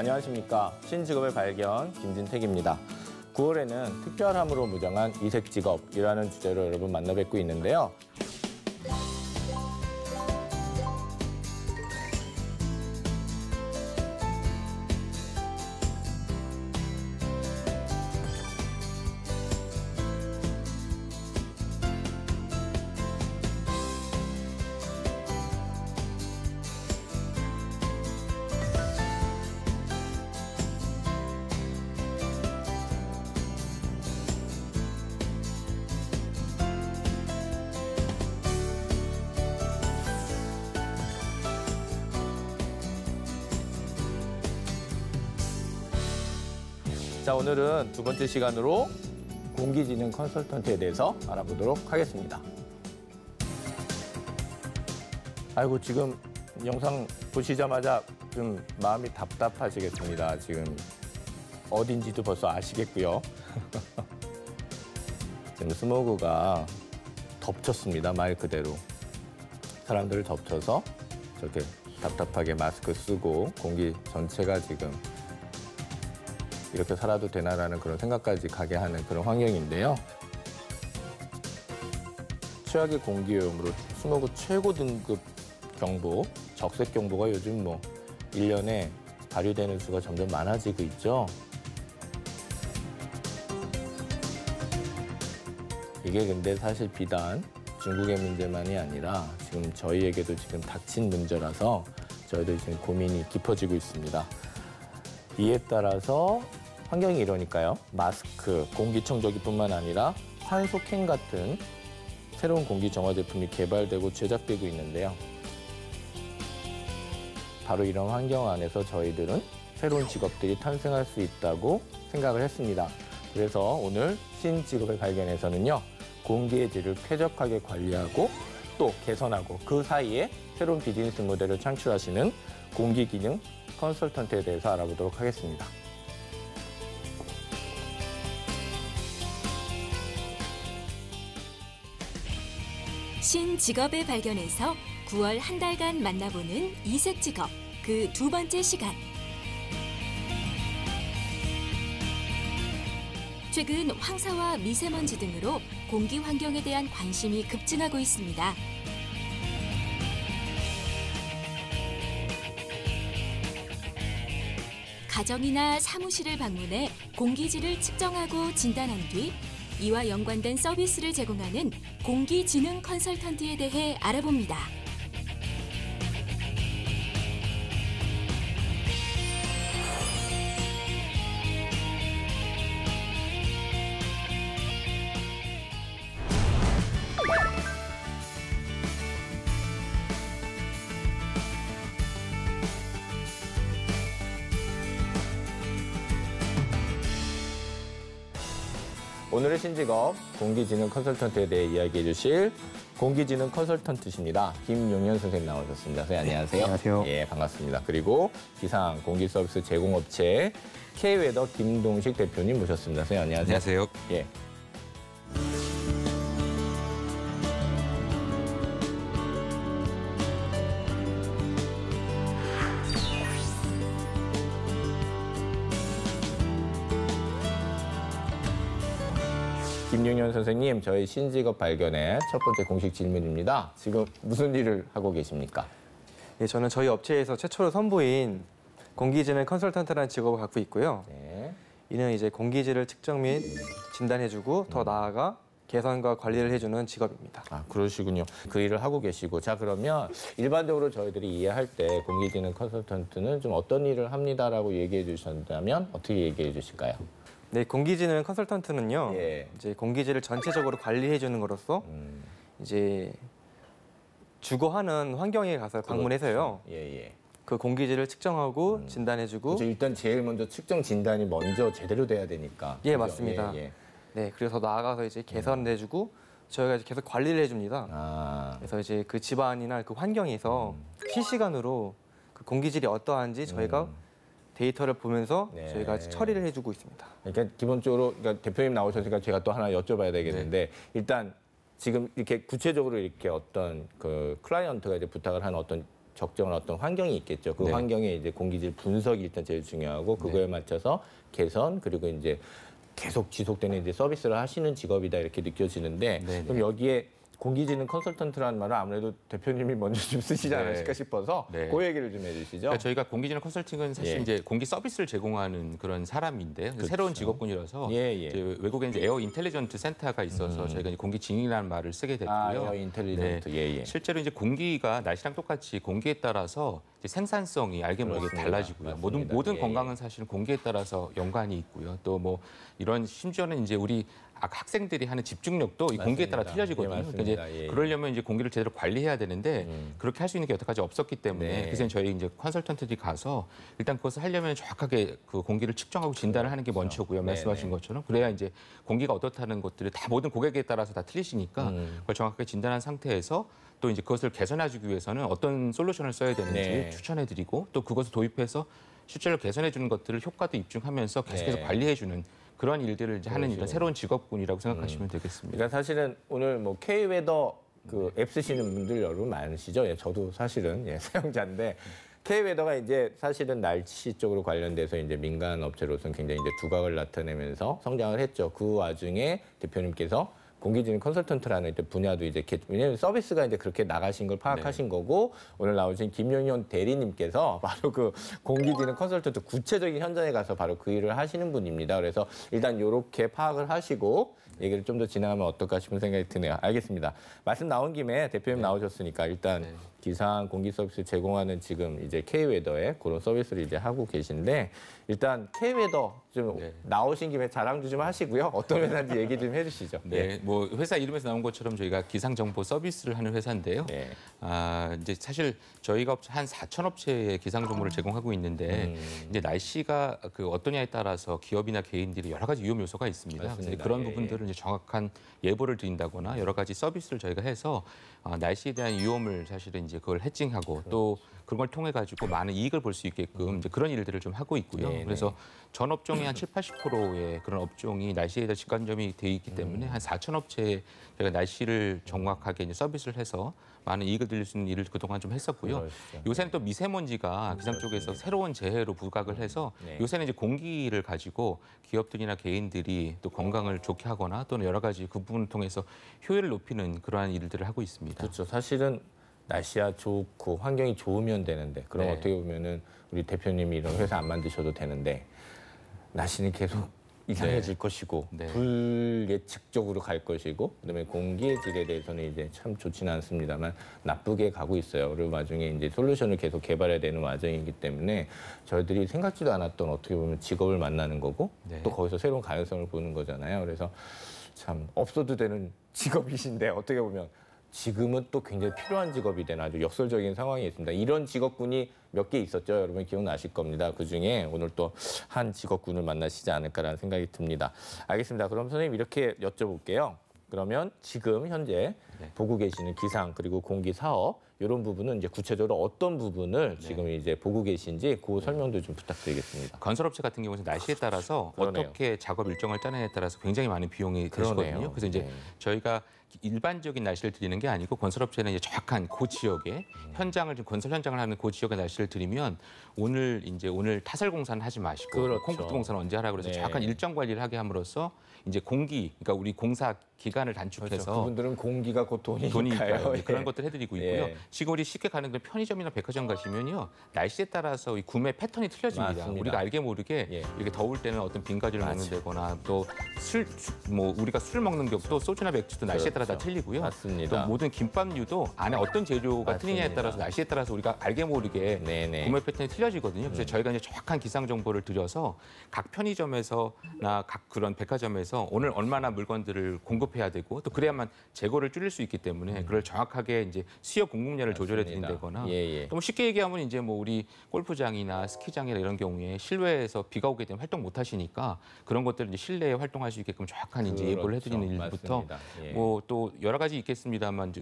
안녕하십니까. 신직업의 발견 김진택입니다. 9월에는 특별함으로 무장한 이색 직업이라는 주제로 여러분 만나 뵙고 있는데요. 자, 오늘은 두 번째 시간으로 공기지능 컨설턴트에 대해서 알아보도록 하겠습니다. 아이고, 지금 영상 보시자마자 좀 마음이 답답하시겠습니다. 지금 어딘지도 벌써 아시겠고요. 지금 스모그가 덮쳤습니다. 말 그대로. 사람들을 덮쳐서 저렇게 답답하게 마스크 쓰고 공기 전체가 지금 이렇게 살아도 되나라는 그런 생각까지 가게 하는 그런 환경인데요. 최악의 공기오염으로 스모그 최고 등급 경보, 적색 경보가 요즘 1년에 발효되는 수가 점점 많아지고 있죠. 이게 근데 사실 비단 중국의 문제만이 아니라 지금 저희에게도 지금 닥친 문제라서 저희도 지금 고민이 깊어지고 있습니다. 이에 따라서 환경이 이러니까요. 마스크, 공기청정기뿐만 아니라 산소캔 같은 새로운 공기정화 제품이 개발되고 제작되고 있는데요. 바로 이런 환경 안에서 저희들은 새로운 직업들이 탄생할 수 있다고 생각을 했습니다. 그래서 오늘 신직업의 발견에서는요. 공기의 질을 쾌적하게 관리하고 또 개선하고 그 사이에 새로운 비즈니스 모델을 창출하시는 공기기능 컨설턴트에 대해서 알아보도록 하겠습니다. 신직업의 발견에서 9월 한 달간 만나보는 이색 직업, 그 두 번째 시간. 최근 황사와 미세먼지 등으로 공기 환경에 대한 관심이 급증하고 있습니다. 가정이나 사무실을 방문해 공기질을 측정하고 진단한 뒤 이와 연관된 서비스를 제공하는 공기지능 컨설턴트에 대해 알아봅니다. 오늘의 신직업, 공기지능 컨설턴트에 대해 이야기해 주실 공기지능 컨설턴트십니다. 김용현 선생님 나오셨습니다. 선생님 안녕하세요. 안녕하세요. 예, 반갑습니다. 그리고 기상 공기 서비스 제공업체 K웨더 김동식 대표님 모셨습니다. 선생님 안녕하세요. 안녕하세요. 예. 김용현 선생님, 저희 신직업 발견의 첫 번째 공식 질문입니다. 지금 무슨 일을 하고 계십니까? 예, 저는 저희 업체에서 최초로 선보인 공기지능 컨설턴트라는 직업을 갖고 있고요. 네. 이는 이제 공기질을 측정 및 진단해주고 더 나아가 개선과 관리를 해주는 직업입니다. 아, 그러시군요. 그 일을 하고 계시고. 자, 그러면 일반적으로 저희들이 이해할 때 공기지능 컨설턴트는 좀 어떤 일을 합니다라고 얘기해 주셨다면 어떻게 얘기해 주실까요? 네, 공기지능 컨설턴트는요. 예. 이제 공기질을 전체적으로 관리해주는 것으로서 이제 주거하는 환경에 가서 방문해서요. 그렇죠. 예, 예. 그 공기질을 측정하고 진단해주고. 그렇죠. 일단 제일 먼저 측정 진단이 먼저 제대로 돼야 되니까. 예, 그죠? 맞습니다. 예, 예. 네, 그래서 나아가서 이제 개선해주고 저희가 이제 계속 관리를 해줍니다. 아, 그래서 이제 그 집안이나 그 환경에서 실시간으로 그 공기질이 어떠한지 저희가 데이터를 보면서 네. 저희가 처리를 해주고 있습니다. 그러니까 기본적으로 그러니까 대표님 나오셨으니까 제가 또 하나 여쭤봐야 되겠는데 일단 지금 이렇게 구체적으로 이렇게 어떤 그 클라이언트가 이제 부탁을 하는 어떤 적정한 어떤 환경이 있겠죠. 그 네. 환경에 이제 공기질 분석이 일단 제일 중요하고 그거에 맞춰서 개선 그리고 이제 계속 지속되는 이제 서비스를 하시는 직업이다 이렇게 느껴지는데 네, 그럼 여기에 공기지능 컨설턴트라는 말을 아무래도 대표님이 먼저 좀 쓰시지 네. 않으실까 싶어서 네. 그 얘기를 좀 해주시죠. 그러니까 저희가 공기지능 컨설팅은 사실 예. 이제 공기 서비스를 제공하는 그런 사람인데요. 그렇죠. 새로운 직업군이라서 예, 예. 이제 외국에 이제 에어 인텔리전트 센터가 있어서 저희가 이제 공기지능이라는 말을 쓰게 됐고요. 아, 에어 인텔리전트. 예. 실제로 이제 공기가 날씨랑 똑같이 공기에 따라서 이제 생산성이 알게 모르게 그렇습니다. 달라지고요. 맞습니다. 모든 예, 건강은 사실은 공기에 따라서 연관이 있고요. 또 뭐 이런 심지어는 이제 우리 학생들이 하는 집중력도 이 공기에 따라 맞습니다. 틀려지거든요. 예, 그러니까 이제 맞습니다. 예. 그러려면 이제 공기를 제대로 관리해야 되는데 그렇게 할 수 있는 게 여태까지 없었기 때문에 네. 그래서 저희 이제 컨설턴트들이 가서 일단 그것을 하려면 정확하게 그 공기를 측정하고 진단을 하는 게 먼저고요. 말씀하신 네네. 것처럼 그래야 이제 공기가 어떻다는 것들을 다 모든 고객에 따라서 다 틀리시니까 그걸 정확하게 진단한 상태에서 또 이제 그것을 개선해주기 위해서는 어떤 솔루션을 써야 되는지 네. 추천해드리고 또 그것을 도입해서 실제로 개선해주는 것들을 효과도 입증하면서 계속해서 네. 관리해주는 그런 일들을 이제 하는 이런 그러시군요. 새로운 직업군이라고 생각하시면 되겠습니다. 그러니까 사실은 오늘 뭐 K웨더 그 앱 쓰시는 분들 여러분 많으시죠? 예, 저도 사실은 사용자인데 K웨더가 이제 사실은 날씨 쪽으로 관련돼서 이제 민간 업체로서는 굉장히 이제 두각을 나타내면서 성장을 했죠. 그 와중에 대표님께서 공기지능 컨설턴트라는 이제 분야도 이제 왜냐하면 서비스가 이제 그렇게 나가신 걸 파악하신 거고 오늘 나오신 김용현 대리님께서 바로 그 공기지능 컨설턴트 구체적인 현장에 가서 바로 그 일을 하시는 분입니다. 그래서 일단 이렇게 파악을 하시고 얘기를 좀 더 진행하면 어떨까 싶은 생각이 드네요. 알겠습니다. 말씀 나온 김에 대표님 나오셨으니까 일단 기상 공기 서비스 제공하는 지금 이제 K웨더에 그런 서비스를 이제 하고 계신데 일단 K웨더 좀 나오신 김에 자랑도 좀 하시고요. 어떤 회사인지 얘기 좀 해주시죠. 네, 뭐 회사 이름에서 나온 것처럼 저희가 기상 정보 서비스를 하는 회사인데요. 네. 이제 사실 저희가 한 4천 업체의 기상 정보를 제공하고 있는데 이제 날씨가 그 어떠냐에 따라서 기업이나 개인들이 여러 가지 위험 요소가 있습니다. 그래서 맞습니다. 그런 예, 부분들을 이제 정확한 예보를 드린다거나 여러 가지 서비스를 저희가 해서 날씨에 대한 위험을 사실은 이제 그걸 해칭하고 또 그런 걸 통해 가지고 많은 이익을 볼 수 있게끔 이제 그런 일들을 좀 하고 있고요. 네네. 그래서 전 업종이 한 70~80%의 그런 업종이 날씨에 대한 직관점이 돼 있기 때문에 한 4천 업체에 저희가 날씨를 정확하게 이제 서비스를 해서 많은 이익을 드릴 수 있는 일을 그동안 좀 했었고요. 그러시죠. 요새는 또 미세먼지가 기상 쪽에서 새로운 재해로 부각을 해서 네. 요새는 이제 공기를 가지고 기업들이나 개인들이 또 건강을 좋게 하거나 또는 여러 가지 그 부분을 통해서 효율을 높이는 그러한 일들을 하고 있습니다. 그렇죠. 사실은 날씨가 좋고 환경이 좋으면 되는데 그럼 네. 어떻게 보면은 우리 대표님이 이런 회사 안 만드셔도 되는데 날씨는 계속 이상해질 것이고 네. 불예측적으로 갈 것이고 그다음에 공기의 질에 대해서는 이제 참 좋지는 않습니다만 나쁘게 가고 있어요. 그리고 와중에 이제 솔루션을 계속 개발해야 되는 과정이기 때문에 저희들이 생각지도 않았던 어떻게 보면 직업을 만나는 거고 네. 또 거기서 새로운 가능성을 보는 거잖아요. 그래서 참 없어도 되는 직업이신데 어떻게 보면 지금은 또 굉장히 필요한 직업이 된 아주 역설적인 상황이 있습니다. 이런 직업군이 몇 개 있었죠. 여러분 기억나실 겁니다. 그중에 오늘 또 한 직업군을 만나시지 않을까라는 생각이 듭니다. 알겠습니다. 그럼 선생님 이렇게 여쭤볼게요. 그러면 지금 현재 보고 계시는 기상 그리고 공기 사업 이런 부분은 이제 구체적으로 어떤 부분을 지금 이제 보고 계신지 그 설명도 좀 부탁드리겠습니다. 건설업체 같은 경우는 날씨에 따라서 그러네요. 어떻게 작업 일정을 짜내냐에 따라서 굉장히 많은 비용이 그러네요. 드시거든요. 그래서 이제 네. 저희가 일반적인 날씨를 드리는 게 아니고 건설업체는 이제 정확한 그 지역에 현장을 지금 건설 현장을 하는 그 지역의 날씨를 드리면 오늘 타설 공사는 하지 마시고 그렇죠. 콘크리트 공사는 언제 하라 그래서 네. 정확한 일정 관리를 하게 함으로써 이제 공기 그러니까 우리 공사 기간을 단축해서 그렇죠. 그분들은 공기가 곧 돈이니까요. 돈이니까요. 예. 그런 것들 해드리고 있고요. 예. 지금 우리 쉽게 가는 그런 편의점이나 백화점 가시면요 날씨에 따라서 이 구매 패턴이 틀려집니다. 맞습니다. 우리가 알게 모르게 예. 이렇게 더울 때는 어떤 빙과지를 맞아. 먹는다거나 또 우리가 술 먹는 경우도 소주나 맥주도 날씨에 따라 다 그렇죠. 틀리고요. 맞습니다. 또 모든 김밥류도 안에 어떤 재료가 틀리냐에 맞습니다. 따라서 날씨에 따라서 우리가 알게 모르게 네네. 구매 패턴이 틀려지거든요. 그래서 저희가 이제 정확한 기상 정보를 드려서 각 편의점에서나 각 그런 백화점에서 오늘 얼마나 물건들을 공급해야 되고 또 그래야만 재고를 줄일 수 있기 때문에 그걸 정확하게 이제 수요 공급량을 조절해 맞습니다. 드린다거나 예. 또 뭐 쉽게 얘기하면 이제 뭐 우리 골프장이나 스키장이나 이런 경우에 실외에서 비가 오게 되면 활동 못 하시니까 그런 것들을 이제 실내에 활동할 수 있게끔 정확한 이제 예보를 해드리는 그렇죠. 일부터 맞습니다. 예. 뭐 또 여러 가지 있겠습니다만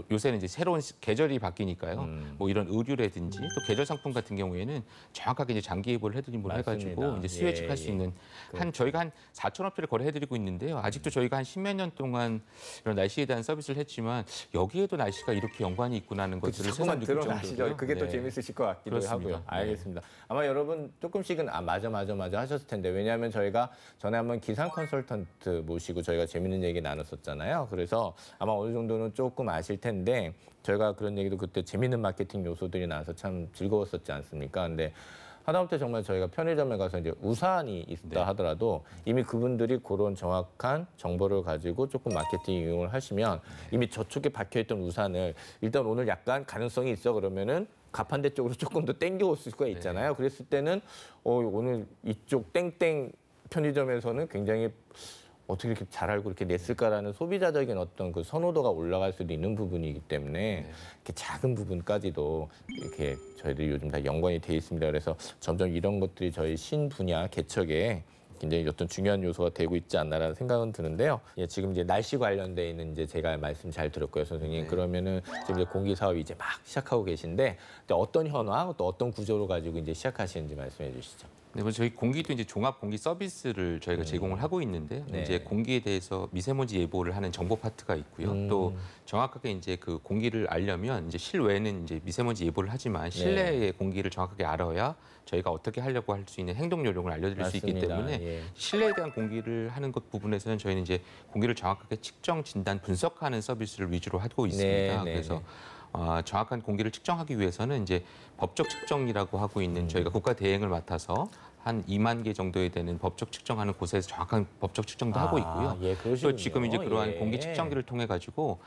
요새는 이제 새로운 계절이 바뀌니까요. 뭐 이런 의류라든지 또 계절 상품 같은 경우에는 정확하게 이제 장기 예보를 해드림으로 해가지고 맞습니다. 이제 수요 예측할 수 있는 저희가 한 4천억 표를 거래해드리고 있는데요. 아직도 저희가 한 10몇 년 동안 이런 날씨에 대한 서비스를 했지만 여기에도 날씨가 이렇게 연관이 있구나는 것들을 조금만 새삼 느낄 드러나시죠. 정도로요. 그게 또 네. 재밌으실 것 같기도 그렇습니다. 하고요. 알겠습니다. 아마 여러분 조금씩은 맞아 하셨을 텐데 왜냐하면 저희가 전에 한번 기상 컨설턴트 모시고 저희가 재밌는 얘기 나눴었잖아요. 그래서 아마 어느 정도는 조금 아실 텐데 저희가 그런 얘기도 그때 재밌는 마케팅 요소들이 나와서 참 즐거웠었지 않습니까? 근데 하다못해 정말 저희가 편의점에 가서 이제 우산이 있다 하더라도 이미 그분들이 그런 정확한 정보를 가지고 조금 마케팅 이용을 하시면 이미 저쪽에 박혀있던 우산을 일단 오늘 약간 가능성이 있어 그러면은 가판대 쪽으로 조금 더 땡겨올 수가 있잖아요. 그랬을 때는 오늘 이쪽 땡땡 편의점에서는 굉장히 어떻게 이렇게 잘 알고 이렇게 냈을까라는 소비자적인 어떤 그 선호도가 올라갈 수도 있는 부분이기 때문에 이렇게 작은 부분까지도 이렇게 저희들이 요즘 다 연관이 돼 있습니다. 그래서 점점 이런 것들이 저희 신분야 개척에 굉장히 어떤 중요한 요소가 되고 있지 않나라는 생각은 드는데요. 예, 지금 이제 날씨 관련돼 있는 이제 제가 말씀 잘 들었고요, 선생님. 그러면은 지금 이제 공기 사업이 이제 막 시작하고 계신데 어떤 현황, 또 어떤 구조로 가지고 이제 시작하시는지 말씀해 주시죠. 네, 저희 공기도 이제 종합 공기 서비스를 저희가 제공을 하고 있는데요. 네. 이제 공기에 대해서 미세먼지 예보를 하는 정보 파트가 있고요. 또 정확하게 이제 그 공기를 알려면 이제 실외에는 이제 미세먼지 예보를 하지만 실내의 공기를 정확하게 알아야 저희가 어떻게 하려고 할 수 있는 행동 요령을 알려드릴 수 있기 맞습니다. 때문에 예. 실내에 대한 공기를 하는 것 부분에서는 저희는 이제 공기를 정확하게 측정, 진단, 분석하는 서비스를 위주로 하고 있습니다. 네, 그래서 정확한 공기를 측정하기 위해서는 이제 법적 측정이라고 하고 있는 저희가 국가 대행을 맡아서 한 2만 개 정도에 되는 법적 측정하는 곳에서 정확한 법적 측정도 하고 있고요. 예, 그러시군요. 또 지금 이제 그러한 예. 공기 측정기를 통해 가지고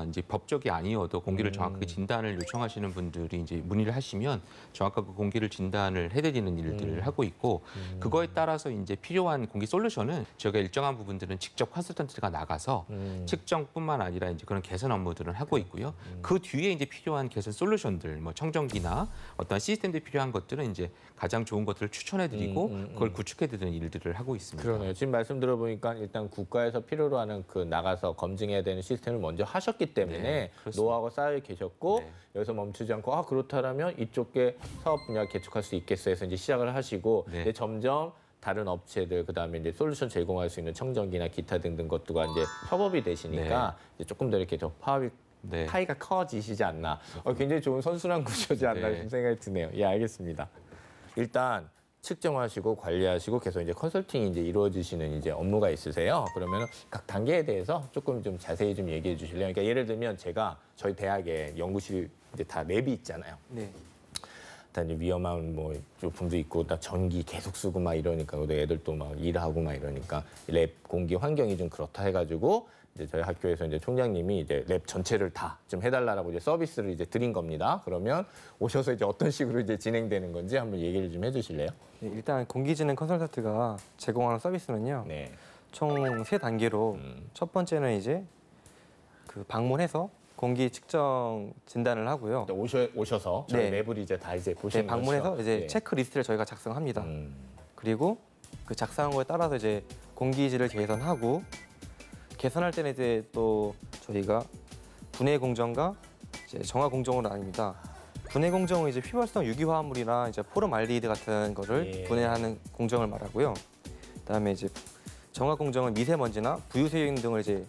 이제 법적이 아니어도 공기를 정확하게 진단을 요청하시는 분들이 이제 문의를 하시면 정확하게 공기를 진단을 해드리는 일들을 하고 있고 그거에 따라서 이제 필요한 공기 솔루션은 저희가 일정한 부분들은 직접 컨설턴트가 나가서 측정뿐만 아니라 이제 그런 개선 업무들을 하고 있고요. 그 뒤에 이제 필요한 개선 솔루션들, 뭐 청정기나 어떤 시스템들이 필요한 것들은 이제 가장 좋은 것들을 추천해드리고 그걸 구축해드리는 일들을 하고 있습니다. 그러네요. 지금 말씀 들어보니까 일단 국가에서 필요로 하는 그 나가서 검증해야 되는 시스템을 먼저 하셨기 때문에 네, 그렇습니다. 노하우가 쌓여 계셨고 네. 여기서 멈추지 않고 그렇다면 이쪽에 사업 분야 개척할 수 있겠어 해서 이제 시작을 하시고 네. 이제 점점 다른 업체들 그다음에 이제 솔루션 제공할 수 있는 청정기나 기타 등등 것들과 이제 협업이 되시니까 이제 조금 더 이렇게 더 네. 파이가 커지시지 않나. 굉장히 좋은 선순환 구조지 않나 네. 좀 생각이 드네요. 예, 알겠습니다. 일단 측정하시고 관리하시고 계속 이제 컨설팅이 이제 이루어지시는 이제 업무가 있으세요. 그러면 각 단계에 대해서 조금 좀 자세히 좀 얘기해 주실래요? 그러니까 예를 들면 제가 저희 대학에 연구실 이제 다 랩이 있잖아요. 네. 다 이제 위험한 뭐 부분도 있고 다 전기 계속 쓰고 막 이러니까 애들 또 막 일하고 막 이러니까 랩 공기 환경이 좀 그렇다 해가지고 이제 저희 학교에서 이제 총장님이 이제 랩 전체를 다 좀 해달라고 이제 서비스를 이제 드린 겁니다. 그러면 오셔서 이제 어떤 식으로 이제 진행되는 건지 한번 얘기를 좀 해주실래요? 네, 일단 공기지능 컨설턴트가 제공하는 서비스는요. 네. 총 3단계로 첫 번째는 이제 그 방문해서 공기 측정 진단을 하고요. 오셔서 저희 네. 랩을 이제 다 이제 네, 보시는 방문해서 거죠? 이제 네. 체크리스트를 저희가 작성합니다. 음. 그리고 그 작성한 거에 따라서 이제 공기질을 개선하고 개선할 때는 이제 또 저희가 분해 공정과 이제 정화 공정으로 나뉩니다. 분해 공정은 이제 휘발성 유기화합물이나 이제 포름알데히드 같은 거를 예. 분해하는 공정을 말하고요. 그다음에 이제 정화 공정은 미세먼지나 부유세균 등을 이제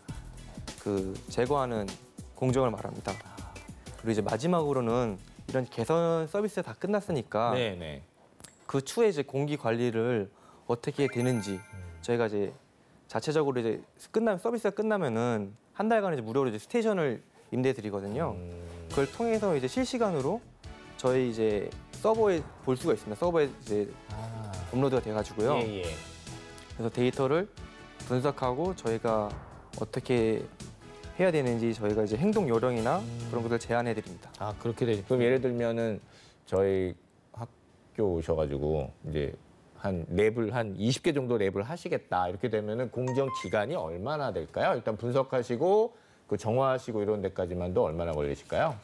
그 제거하는 공정을 말합니다. 그리고 이제 마지막으로는 이런 개선 서비스 다 끝났으니까 네네. 그 추후에 이제 공기 관리를 어떻게 되는지 저희가 이제 자체적으로 이제 서비스가 끝나면은 한 달간 이제 무료로 이제 스테이션을 임대해 드리거든요. 그걸 통해서 이제 실시간으로 저희 이제 서버에 볼 수가 있습니다. 서버에 이제 업로드가 돼가지고요. 예, 예. 그래서 데이터를 분석하고 저희가 어떻게 해야 되는지 저희가 이제 행동 요령이나 그런 것들 제안해 드립니다. 그렇게 되죠. 그럼 예를 들면은 저희 학교 오셔가지고 이제 한 랩을 한 20개 정도 랩을 하시겠다 이렇게 되면은 공정 기간이 얼마나 될까요? 일단 분석하시고 그 정화하시고 이런 데까지만도 얼마나 걸리실까요?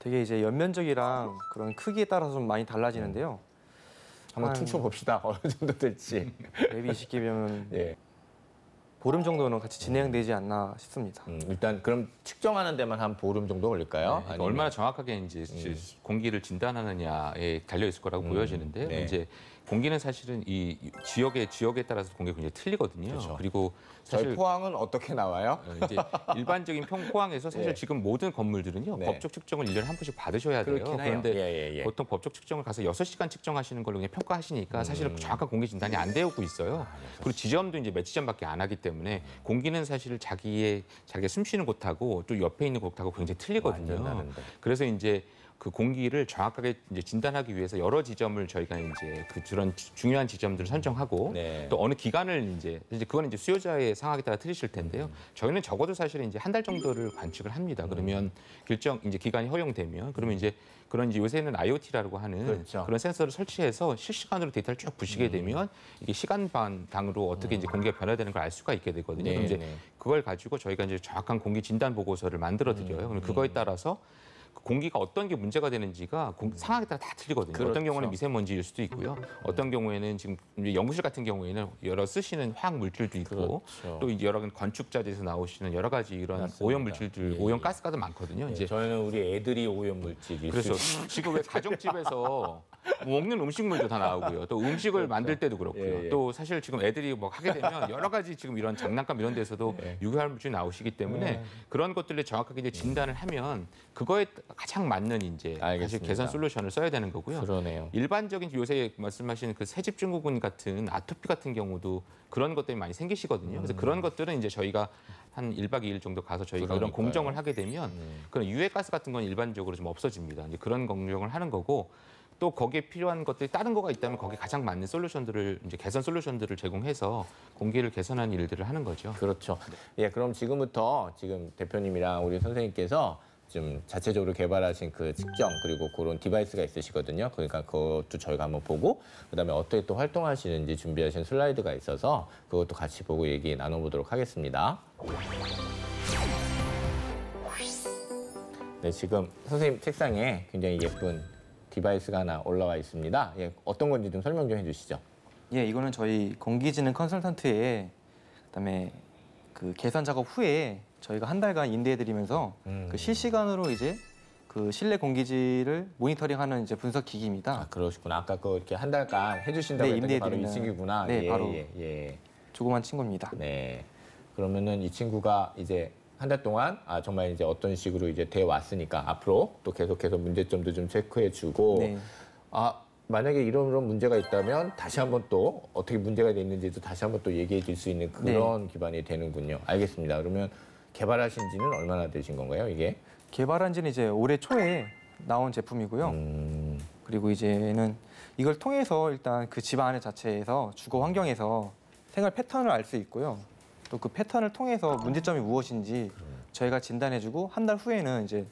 되게 이제 연면적이랑 그런 크기에 따라서 좀 많이 달라지는데요. 한번 한- 퉁쳐 봅시다. 어느 정도 될지. 랩이 20개면 예. 보름 정도는 같이 진행되지 않나 싶습니다. 일단 그럼 측정하는 데만 한 보름 정도 걸릴까요? 그러니까 얼마나 정확하게 이제 공기를 진단하느냐에 달려 있을 거라고 보여지는데요. 네. 이제 공기는 사실은 이 지역에 따라서 공기가 굉장히 틀리거든요. 그렇죠. 그리고 저희 사실 포항은 어떻게 나와요? 이제 일반적인 포항에서 사실 네. 지금 모든 건물들은요. 네. 법적 측정을 1년에 한 번씩 받으셔야 돼요. 그렇긴 해요. 그런데 예. 보통 법적 측정을 가서 6시간 측정하시는 걸로 그냥 평가하시니까 사실은 정확한 공기 진단이 안 되고 있어요. 그리고 지점도 이제 몇 지점밖에 안 하기 때문에 공기는 사실 자기가 숨 쉬는 곳하고 또 옆에 있는 곳하고 굉장히 틀리거든요. 완전 다른데. 그래서 이제 그 공기를 정확하게 이제 진단하기 위해서 여러 지점을 저희가 이제 그런 중요한 지점들을 선정하고 네. 또 어느 기간을 이제 그건 이제 수요자의 상황에 따라 틀리실 텐데요. 저희는 적어도 사실은 이제 한 달 정도를 관측을 합니다. 그러면 이제 기간이 허용되면 그러면 이제 그런 이제 요새는 IoT라고 하는 그렇죠. 그런 센서를 설치해서 실시간으로 데이터를 쭉 부시게 되면 이게 시간당으로 어떻게 이제 공기가 변화되는 걸 알 수가 있게 되거든요. 네, 그럼 이제 네. 그걸 가지고 저희가 이제 정확한 공기 진단 보고서를 만들어 드려요. 그럼 그거에 따라서 공기가 어떤 게 문제가 되는지가 상황에 따라 다 틀리거든요. 그렇죠. 어떤 경우는 미세먼지일 수도 있고요. 어떤 경우에는 지금 이제 연구실 같은 경우에는 여러 쓰시는 화학 물질도 있고 그렇죠. 또 이제 여러 건축자재에서 나오시는 여러 가지 이런 맞습니다. 오염 물질들, 예, 오염 가스가 많거든요. 네, 이제 저희는 우리 애들이 오염 물질이 그래서 지금 왜 가정집에서 먹는 음식물도 다 나오고요. 또 음식을 만들 때도 그렇고요. 예, 예. 또 사실 지금 애들이 뭐 하게 되면 여러 가지 지금 이런 장난감 이런 데서도 유해한 물질이 나오시기 때문에 그런 것들을 정확하게 이제 진단을 하면 그거에 가장 맞는 이제 사실 알겠습니다. 개선 솔루션을 써야 되는 거고요. 그러네요. 일반적인 요새 말씀하신 그 새집 증후군 같은 아토피 같은 경우도 그런 것들이 많이 생기시거든요. 그래서 그런 것들은 이제 저희가 한 1박 2일 정도 가서 저희가 그런 그러니까요. 공정을 하게 되면 그런 유해가스 같은 건 일반적으로 좀 없어집니다. 이제 그런 공정을 하는 거고 또 거기에 필요한 것들이 다른 거가 있다면 거기에 가장 맞는 솔루션들을 이제 개선 솔루션들을 제공해서 공기를 개선하는 일들을 하는 거죠. 그렇죠. 예, 그럼 지금부터 지금 대표님이랑 우리 선생님께서 좀 자체적으로 개발하신 그 측정 그리고 그런 디바이스가 있으시거든요. 그러니까 그것도 저희가 한번 보고 그다음에 어떻게 또 활동하시는지 준비하신 슬라이드가 있어서 그것도 같이 보고 얘기 나눠보도록 하겠습니다. 네, 지금 선생님 책상에 굉장히 예쁜 디바이스가 하나 올라와 있습니다. 예, 어떤 건지 좀 설명 좀 해주시죠. 예, 이거는 저희 공기지능 컨설턴트의 그다음에 그 개선 작업 후에 저희가 한 달간 인대해드리면서 그 실시간으로 이제 그 실내 공기질을 모니터링하는 이제 분석 기기입니다. 아, 그러시구나. 아까 그 이렇게 한 달간 해주신다고 네, 했던 게 바로 이 임대해드리는- 친구구나. 네, 바로. 예. 조그만 친구입니다. 네. 그러면은 이 친구가 이제 한 달 동안 정말 이제 어떤 식으로 이제 돼 왔으니까 앞으로 또 계속해서 문제점도 좀 체크해주고 네. 만약에 이런 문제가 있다면 다시 한번 또 어떻게 문제가 돼 있는지도 다시 한번 또 얘기해 줄 수 있는 그런 기반이 되는군요. 알겠습니다. 그러면 개발하신 지는 얼마나 되신 건가요, 이게? 개발한 지는 이제 올해 초에 나온 제품이고요. 그리고 이제는 이걸 통해서 일단 그 집 안에 자체에서 주거 환경에서 생활 패턴을 알 수 있고요. 또 그 패턴을 통해서 문제점이 무엇인지 저희가 진단해주고 한 달 후에는 이제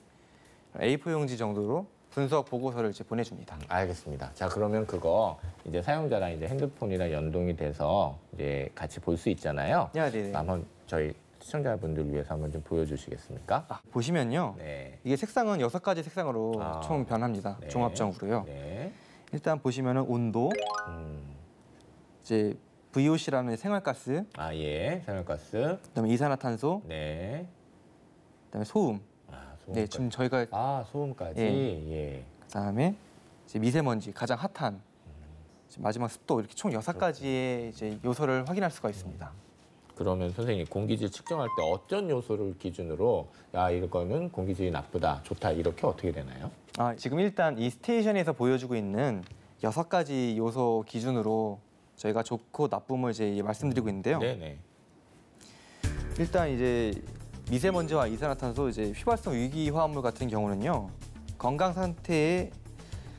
A4 용지 정도로 분석 보고서를 이제 보내줍니다. 알겠습니다. 자, 그러면 그거 이제 사용자랑 이제 핸드폰이랑 연동이 돼서 이제 같이 볼 수 있잖아요. 네. 한번 저희 시청자분들 위해서 한번 좀 보여주시겠습니까? 보시면요. 네. 이게 색상은 6가지 색상으로 아. 총 변합니다. 네. 종합적으로요. 네. 일단 보시면은 온도, 이제 VOC라는 생활가스, 예. 생활가스. 그다음에 이산화탄소, 네. 그다음에 소음. 소음까지. 네, 지금 저희가 소음까지. 예. 예. 그다음에 이제 미세먼지, 가장 핫한 이제 마지막 습도 이렇게 총 6가지의 이제 요소를 확인할 수가 있습니다. 그러면 선생님 공기질 측정할 때 어떤 요소를 기준으로 이럴 거면 공기질이 나쁘다, 좋다 이렇게 어떻게 되나요? 지금 일단 이 스테이션에서 보여주고 있는 6가지 요소 기준으로 저희가 좋고 나쁨을 이제 말씀드리고 있는데요. 네네. 일단 이제 미세먼지와 이산화탄소, 이제 휘발성 유기 화합물 같은 경우는요, 건강 상태에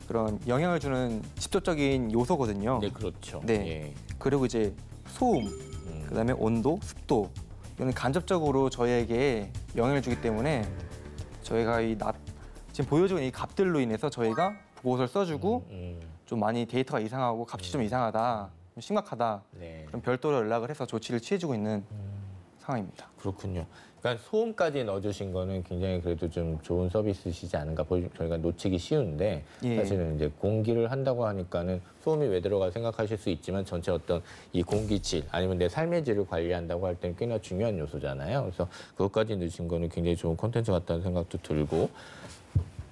그런 영향을 주는 직접적인 요소거든요. 네, 그렇죠. 네. 예. 그리고 이제 소음, 그다음에 온도, 습도 이거는 간접적으로 저희에게 영향을 주기 때문에 저희가 지금 보여주는 이 값들로 인해서 저희가 보고서를 써주고 좀 많이 데이터가 이상하고 값이 좀 이상하다, 좀 심각하다, 네. 그럼 별도로 연락을 해서 조치를 취해주고 있는 상황입니다. 그렇군요. 그러니까 소음까지 넣어주신 거는 굉장히 그래도 좀 좋은 서비스시지 않은가 저희가 놓치기 쉬운데 예. 사실은 이제 공기를 한다고 하니까는 소음이 왜 들어가 생각하실 수 있지만 전체 어떤 이 공기질 아니면 내 삶의 질을 관리한다고 할 때는 꽤나 중요한 요소잖아요. 그래서 그것까지 넣으신 거는 굉장히 좋은 콘텐츠 같다는 생각도 들고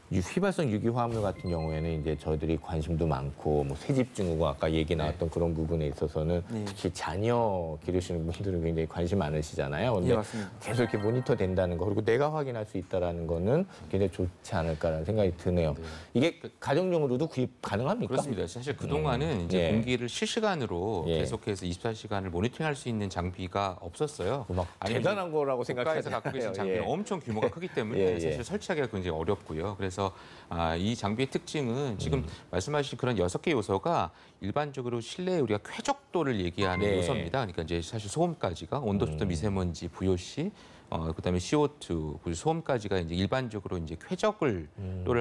휘발성 유기화합물 같은 경우에는 이제 저희들이 관심도 많고 뭐 새집 증후군 아까 얘기 나왔던 그런 부분에 있어서는 특히 자녀 기르시는 분들은 굉장히 관심 많으시잖아요. 근데 예, 맞습니다. 계속 이렇게 모니터 된다는 거 그리고 내가 확인할 수 있다라는 거는 굉장히 좋지 않을까라는 생각이 드네요. 이게 가정용으로도 구입 가능합니까? 그렇습니다. 사실 그동안은 이제 예. 공기를 실시간으로 예. 계속해서 24시간을 모니터링할 수 있는 장비가 없었어요. 막 아니면 대단한 거라고 국가에서 생각해서 갖고 계신 장비는 엄청 규모가 크기 때문에 예, 예. 사실 설치하기가 굉장히 어렵고요. 그래서 이 장비의 특징은 지금 말씀하신 그런 6개 요소가 일반적으로 실내에 우리가 쾌적도를 얘기하는 네. 요소입니다. 그러니까 이제 사실 소음까지가 온도 조절, 미세먼지, VOC, 그다음에 CO2, 그리고 소음까지가 이제 일반적으로 이제 쾌적을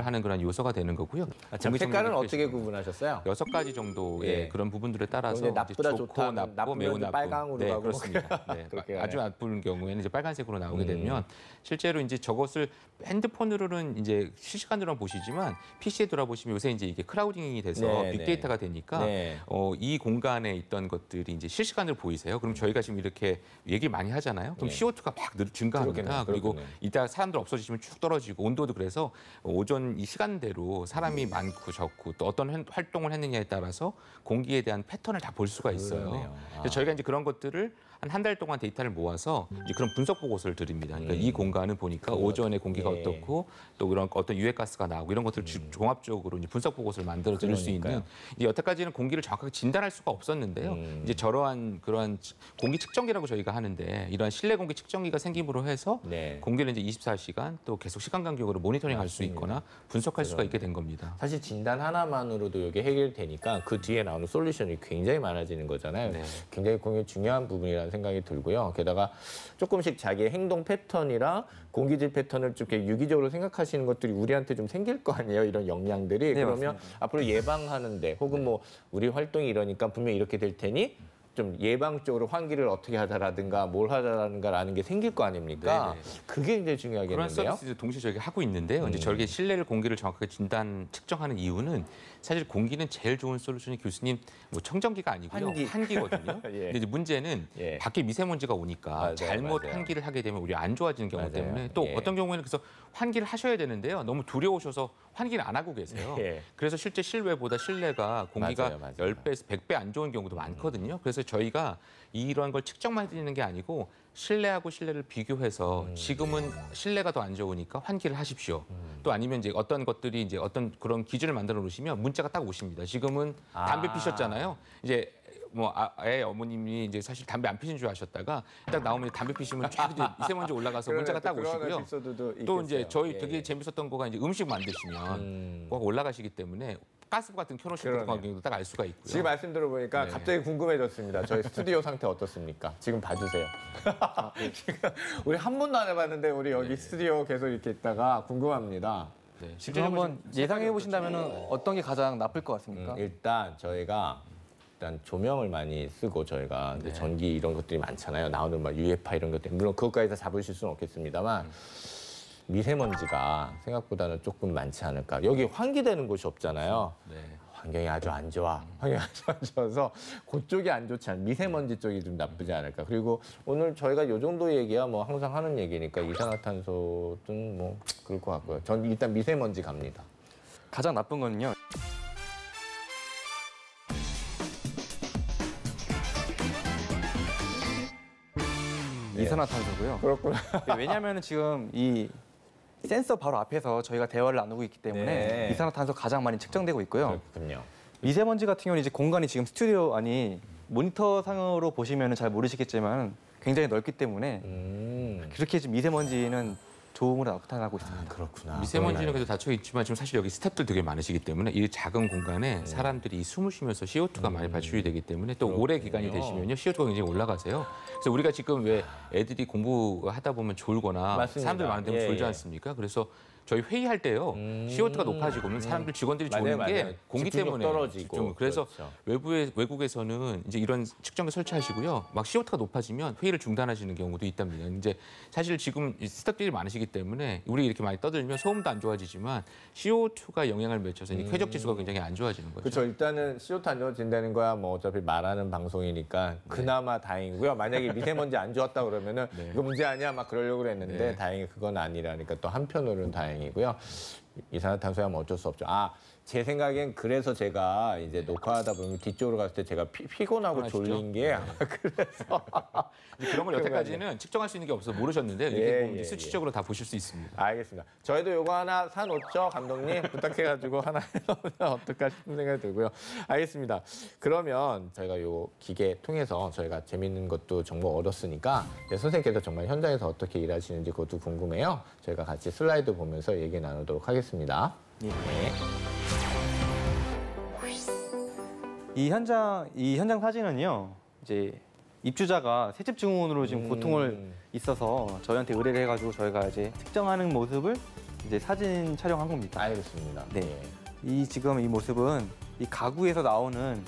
하는 그런 요소가 되는 거고요. 참 색깔은 어떻게 구분하셨어요? 6가지 정도의 예. 그런 부분들에 따라서 그럼 이제 나쁘다, 이제 좋고 좋다, 나쁘고 나쁘면 매우 이제 나쁜 빨강으로 네, 가고 그렇습니다. 네. 그렇게 아주 가네요. 나쁜 경우에는 이제 빨간색으로 나오게 되면 실제로 이제 저것을 핸드폰으로는 이제 실시간으로 보시지만 PC에 돌아보시면 요새 이제 이게 크라우딩이 돼서 네, 빅데이터가 되니까 네. 이 공간에 있던 것들이 이제 실시간으로 보이세요. 그럼 저희가 지금 이렇게 얘기 많이 하잖아요. 그럼 네. CO2가 막 증가합니다. 그렇겠네요. 그리고 그렇겠네요. 이따 사람들 없어지시면 쭉 떨어지고 온도도 그래서 오전 이 시간대로 사람이 많고 적고 또 어떤 활동을 했느냐에 따라서 공기에 대한 패턴을 다 볼 수가 있어요. 그러네요. 그래서 저희가 이제 그런 것들을 한 달 동안 데이터를 모아서 이제 그런 분석 보고서를 드립니다. 그러니까 이 공간은 보니까 오전에 공기가 예. 어떻고 또 그런 어떤 유해가스가 나오고 이런 것들을 종합적으로 이제 분석 보고서를 만들어 드릴 수 있는 이제 여태까지는 공기를 정확하게 진단할 수가 없었는데요. 이제 저러한 그러한 공기 측정기라고 저희가 하는데 이러한 실내 공기 측정기가 생김으로 해서 네. 공기를 이제 24시간 또 계속 시간 간격으로 모니터링할 수 있거나 분석할 수가 있게 된 겁니다. 사실 진단 하나만으로도 이게 해결되니까 그 뒤에 나오는 솔루션이 굉장히 많아지는 거잖아요. 네. 굉장히 공유 중요한 부분이라는 생각이 들고요. 게다가 조금씩 자기의 행동 패턴이랑 공기질 패턴을 좀 이렇게 유기적으로 생각하시는 것들이 우리한테 좀 생길 거 아니에요. 이런 역량들이. 네, 그러면 맞습니다. 앞으로 예방하는데 혹은 뭐 우리 활동이 이러니까 분명히 이렇게 될 테니 좀 예방적으로 환기를 어떻게 하자라든가 뭘 하자라는가라는 게 생길 거 아닙니까? 네네. 그게 이제 그런 중요하겠는데요. 서비스 동시에 저희가 하고 있는데요. 이제 저렇게 실내 공기를 정확하게 진단 측정하는 이유는 사실 공기는 제일 좋은 솔루션이 교수님 뭐 청정기가 아니고요. 환기거든요. 예. 근데 이제 문제는 예. 밖에 미세먼지가 오니까 맞아요, 잘못 맞아요. 환기를 하게 되면 우리 안 좋아지는 경우 맞아요. 때문에 또 예. 어떤 경우에는 그래서 환기를 하셔야 되는데요. 너무 두려우셔서 환기를 안 하고 계세요. 예. 그래서 실제 실외보다 실내가 공기가 맞아요, 맞아요. 10배에서 100배 안 좋은 경우도 많거든요. 그래서 저희가 이러한 걸 측정만 해드리는 게 아니고 실내하고 실내를 비교해서 지금은 실내가 더 안 좋으니까 환기를 하십시오. 또 아니면 이제 어떤 것들이 이제 어떤 그런 기준을 만들어 놓으시면 문자가 딱 오십니다. 지금은 담배 피셨잖아요. 이제 뭐 애 어머님이 이제 사실 담배 안 피신 줄 아셨다가 딱 나오면 담배 피시면 쫙 이제 미세먼지 올라가서 문자가 딱 오시고요. 또 이제 저희 되게 재밌었던 거가 이제 음식 만드시면 꼭 올라가시기 때문에 가스 같은 켜놓으실 때 그러네요. 딱 알 수가 있고요. 지금 말씀 들어보니까 네. 갑자기 궁금해졌습니다. 저희 스튜디오 상태 어떻습니까? 지금 봐주세요. 지금 우리 한 번도 안 해봤는데 우리 여기 스튜디오 계속 이렇게 있다가 궁금합니다. 네, 지금 한번 예상해 보신다면 어떤 게 가장 나쁠 것 같습니까? 일단 저희가 일단 조명을 많이 쓰고 저희가 근데 전기 이런 것들이 많잖아요. 나오는 막 UF파 이런 것들 물론 그것까지 다 잡으실 수는 없겠습니다만 미세먼지가 생각보다는 조금 많지 않을까. 여기 환기되는 곳이 없잖아요. 네. 환경이 아주 안 좋아. 환경이 아주 안 좋아서 그쪽이 안 좋지 않아. 미세먼지 쪽이 좀 나쁘지 않을까. 그리고 오늘 저희가 요 정도 얘기야 뭐 항상 하는 얘기니까 이산화탄소든 뭐 그럴 것 같고요. 전 일단 미세먼지 갑니다. 가장 나쁜 거는요. 이산화탄소고요. 그렇구나. 왜냐하면 지금 이 센서 바로 앞에서 저희가 대화를 나누고 있기 때문에 네. 이산화탄소 가장 많이 측정되고 있고요. 그렇군요. 미세먼지 같은 경우는 이제 공간이 지금 스튜디오 안이 모니터 상으로 보시면 잘 모르시겠지만 굉장히 넓기 때문에 그렇게 지금 미세먼지는 좋음으로 나타나고 있습니다. 그렇구나. 미세먼지는 그래도 닫혀 있지만 지금 사실 여기 스태프들 되게 많으시기 때문에 이 작은 공간에 사람들이 숨을 쉬면서 CO2가 많이 발출이 되기 때문에 또 오래 기간이 되시면요 CO2가 굉장히 올라가세요. 그래서 우리가 지금 왜 애들이 공부하다 보면 졸거나 맞습니다. 사람들 많은 데면 예, 졸지 예. 않습니까? 그래서 저희 회의할 때요. CO2가 높아지고는 사람들 직원들이 맞아요, 좋은 게 맞아요. 공기 집중력 때문에 떨어지고. 그래서 그렇죠. 외국에서는 이제 이런 측정기 설치하시고요. 막 CO2가 높아지면 회의를 중단하시는 경우도 있답니다. 이제 사실 지금 스태프들이 많으시기 때문에 우리 이렇게 많이 떠들면 소음도 안 좋아지지만 CO2가 영향을 미쳐서 이제 쾌적 지수가 굉장히 안 좋아지는 거죠. 그렇죠. 일단은 CO2 안 좋아진다는 거야 뭐 어차피 말하는 방송이니까 그나마 다행이고요. 만약에 미세먼지 안 좋았다 그러면은 이거 문제 아니야 막 그러려고 그랬는데 다행히 그건 아니라니까 또 한편으로는 다행이고요. 이산화탄소야 뭐 어쩔 수 없죠. 제 생각엔 그래서 제가 이제 녹화하다 보면 뒤쪽으로 갔을 때 제가 피곤하고 피곤하시죠? 졸린 게 아마 그래서 이제 그런 걸 여태까지는 측정할 수 있는 게 없어서 모르셨는데 이렇게 보면 이제 수치적으로 다 보실 수 있습니다. 알겠습니다. 저희도 요거 하나 사놓죠, 감독님? 부탁해가지고 하나 해놓으면 어떨까 싶은 생각이 들고요. 알겠습니다. 그러면 저희가 요 기계 통해서 저희가 재밌는 것도 정보 얻었으니까 선생님께서 정말 현장에서 어떻게 일하시는지 그것도 궁금해요. 저희가 같이 슬라이드 보면서 얘기 나누도록 하겠습니다. 네. 네. 이 현장 사진은요. 이제 입주자가 새집 증후군으로 지금 고통을 있어서 저희한테 의뢰를 해가지고 저희가 이제 측정하는 모습을 이제 사진 촬영한 겁니다. 알겠습니다. 네. 지금 이 모습은 이 가구에서 나오는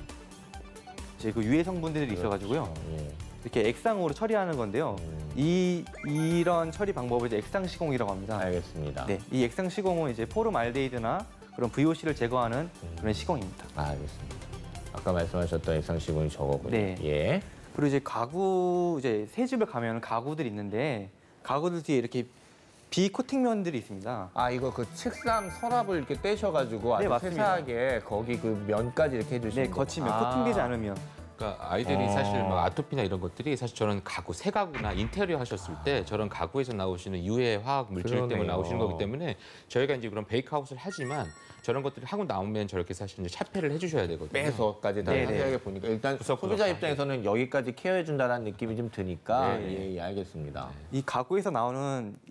이제 그 유해 성분들이 있어가지고요. 예. 이렇게 액상으로 처리하는 건데요. 이런 처리 방법을 이제 액상 시공이라고 합니다. 알겠습니다. 네. 이 액상 시공은 이제 포름알데히드나 그런 VOC를 제거하는 그런 시공입니다. 알겠습니다. 아까 말씀하셨던 액상시공이 저거군요. 네. 예. 그리고 이제 이제 새 집에 가면 가구들이 있는데 가구들 뒤에 이렇게 비코팅면들이 있습니다. 이거 그 책상 서랍을 이렇게 떼셔가지고 아주 네, 맞습니다. 세세하게 거기 그 면까지 이렇게 해주시는 네, 거치면 코팅되지 않으면. 그러니까 아이들이 사실 막 아토피나 이런 것들이 사실 저런 가구, 새 가구나 인테리어 하셨을 때 저런 가구에서 나오시는 유해 화학 물질 때문에 그러네요. 나오시는 거기 때문에 저희가 이제 그런 베이크하우스를 하지만 저런 것들이 하고 나오면 저렇게 사실 이제 차폐를 해주셔야 되거든요. 빼서까지 다 네네. 자세하게 보니까 일단 구석구석 소비자 다. 입장에서는 여기까지 케어해준다는 느낌이 좀 드니까 네. 예, 알겠습니다. 이 가구에서